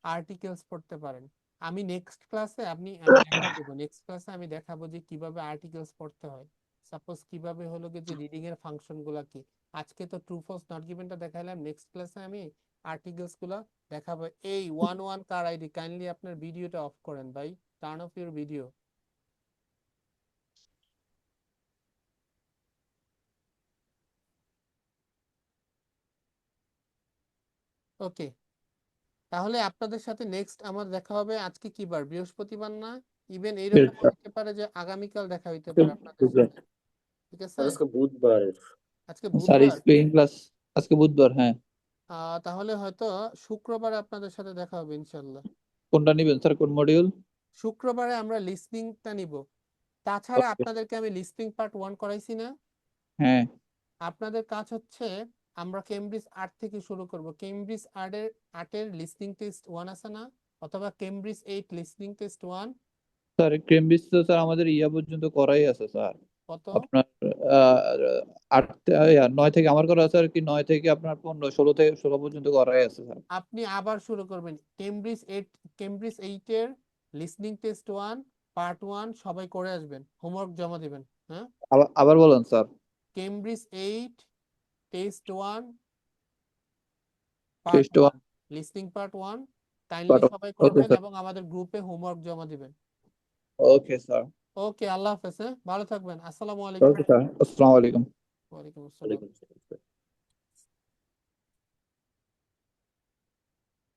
আর্টিকেলস পড়তে পারেন। আমি নেক্সট ক্লাসে আমি দেখা দেবো, নেক্সট ক্লাসে আমি দেখাবো যে কিভাবে আর্টিকেলস পড়তে হয়। সাপোজ কিভাবে হলো কি যে রিডিং এর ফাংশন গুলা কি। আজকে তো ট্রু ফলস নট গিভেনটা দেখাইলাম, নেক্সট ক্লাসে আমি আর্টিকেলস গুলা দেখাবো। এই 1 কার আইডি কাইন্ডলি আপনার ভিডিওটা অফ করেন ভাই, টার্ন অফ ইউর ভিডিও। ওকে, তাহলে আপনাদের সাথে নেক্সট আমার দেখা হবে। আজকে কি বার? বৃহস্পতিবার না? ইভেন Yes, এইরকম sir. হতে পারে যে আগামীকাল দেখা হইতে পারে আপনাদের বুধবার। সাথে। ঠিক আছে, স্যার আজকে বুধবার। আজকে স্যার বুধবার। স্পিকিং ক্লাস আজকে বুধবার, হ্যাঁ। তাহলে হয়তো শুক্রবারে আপনাদের সাথে দেখা হবে ইনশাল্লাহ। কোনটা নিবেন স্যার, কোন মডিউল? শুক্রবারে আমরা লিসনিংটা নিব। তাছাড়া আপনাদেরকে আমি লিসনিং পার্ট 1 করাইছি না? হ্যাঁ, আপনাদের কাজ হচ্ছে আমরা কেমব্রিজ 8 থেকে শুরু করব। কেমব্রিজ 8 এর লিসনিং টেস্ট 1 আছে না, অথবা Cambridge 8 listening test 1 sir Cambridge তো স্যার আমাদের ইয়া পর্যন্ত করাই আছে স্যার। কত? আপনার 9 থেকে আমার করা আছে আর কি, 9 থেকে আপনার 15 16 পর্যন্ত করাই আছে স্যার। আপনি আবার শুরু করবেন কেমব্রিজ 8 এর লিসনিং টেস্ট 1 পার্ট 1 সবাই করে আসবেন, হোমওয়ার্ক জমা দিবেন। হ্যাঁ, আবার বলেন sir. Cambridge 8 test 1 part test 1 1 listening part 1 kindly part. সবাই ওকে করবেন স্যার। এবং আমাদের গ্রুপে হোমওয়ার্ক জমা দিবেন। Okay sir. ওকে, আল্লাহ হাফেজ। ভালো থাকবেন। আসসালামু আলাইকুম। ওকে স্যার, আসসালামু আলাইকুম। ওয়ালাইকুম আসসালাম। ওয়ালাইকুম আসসালাম।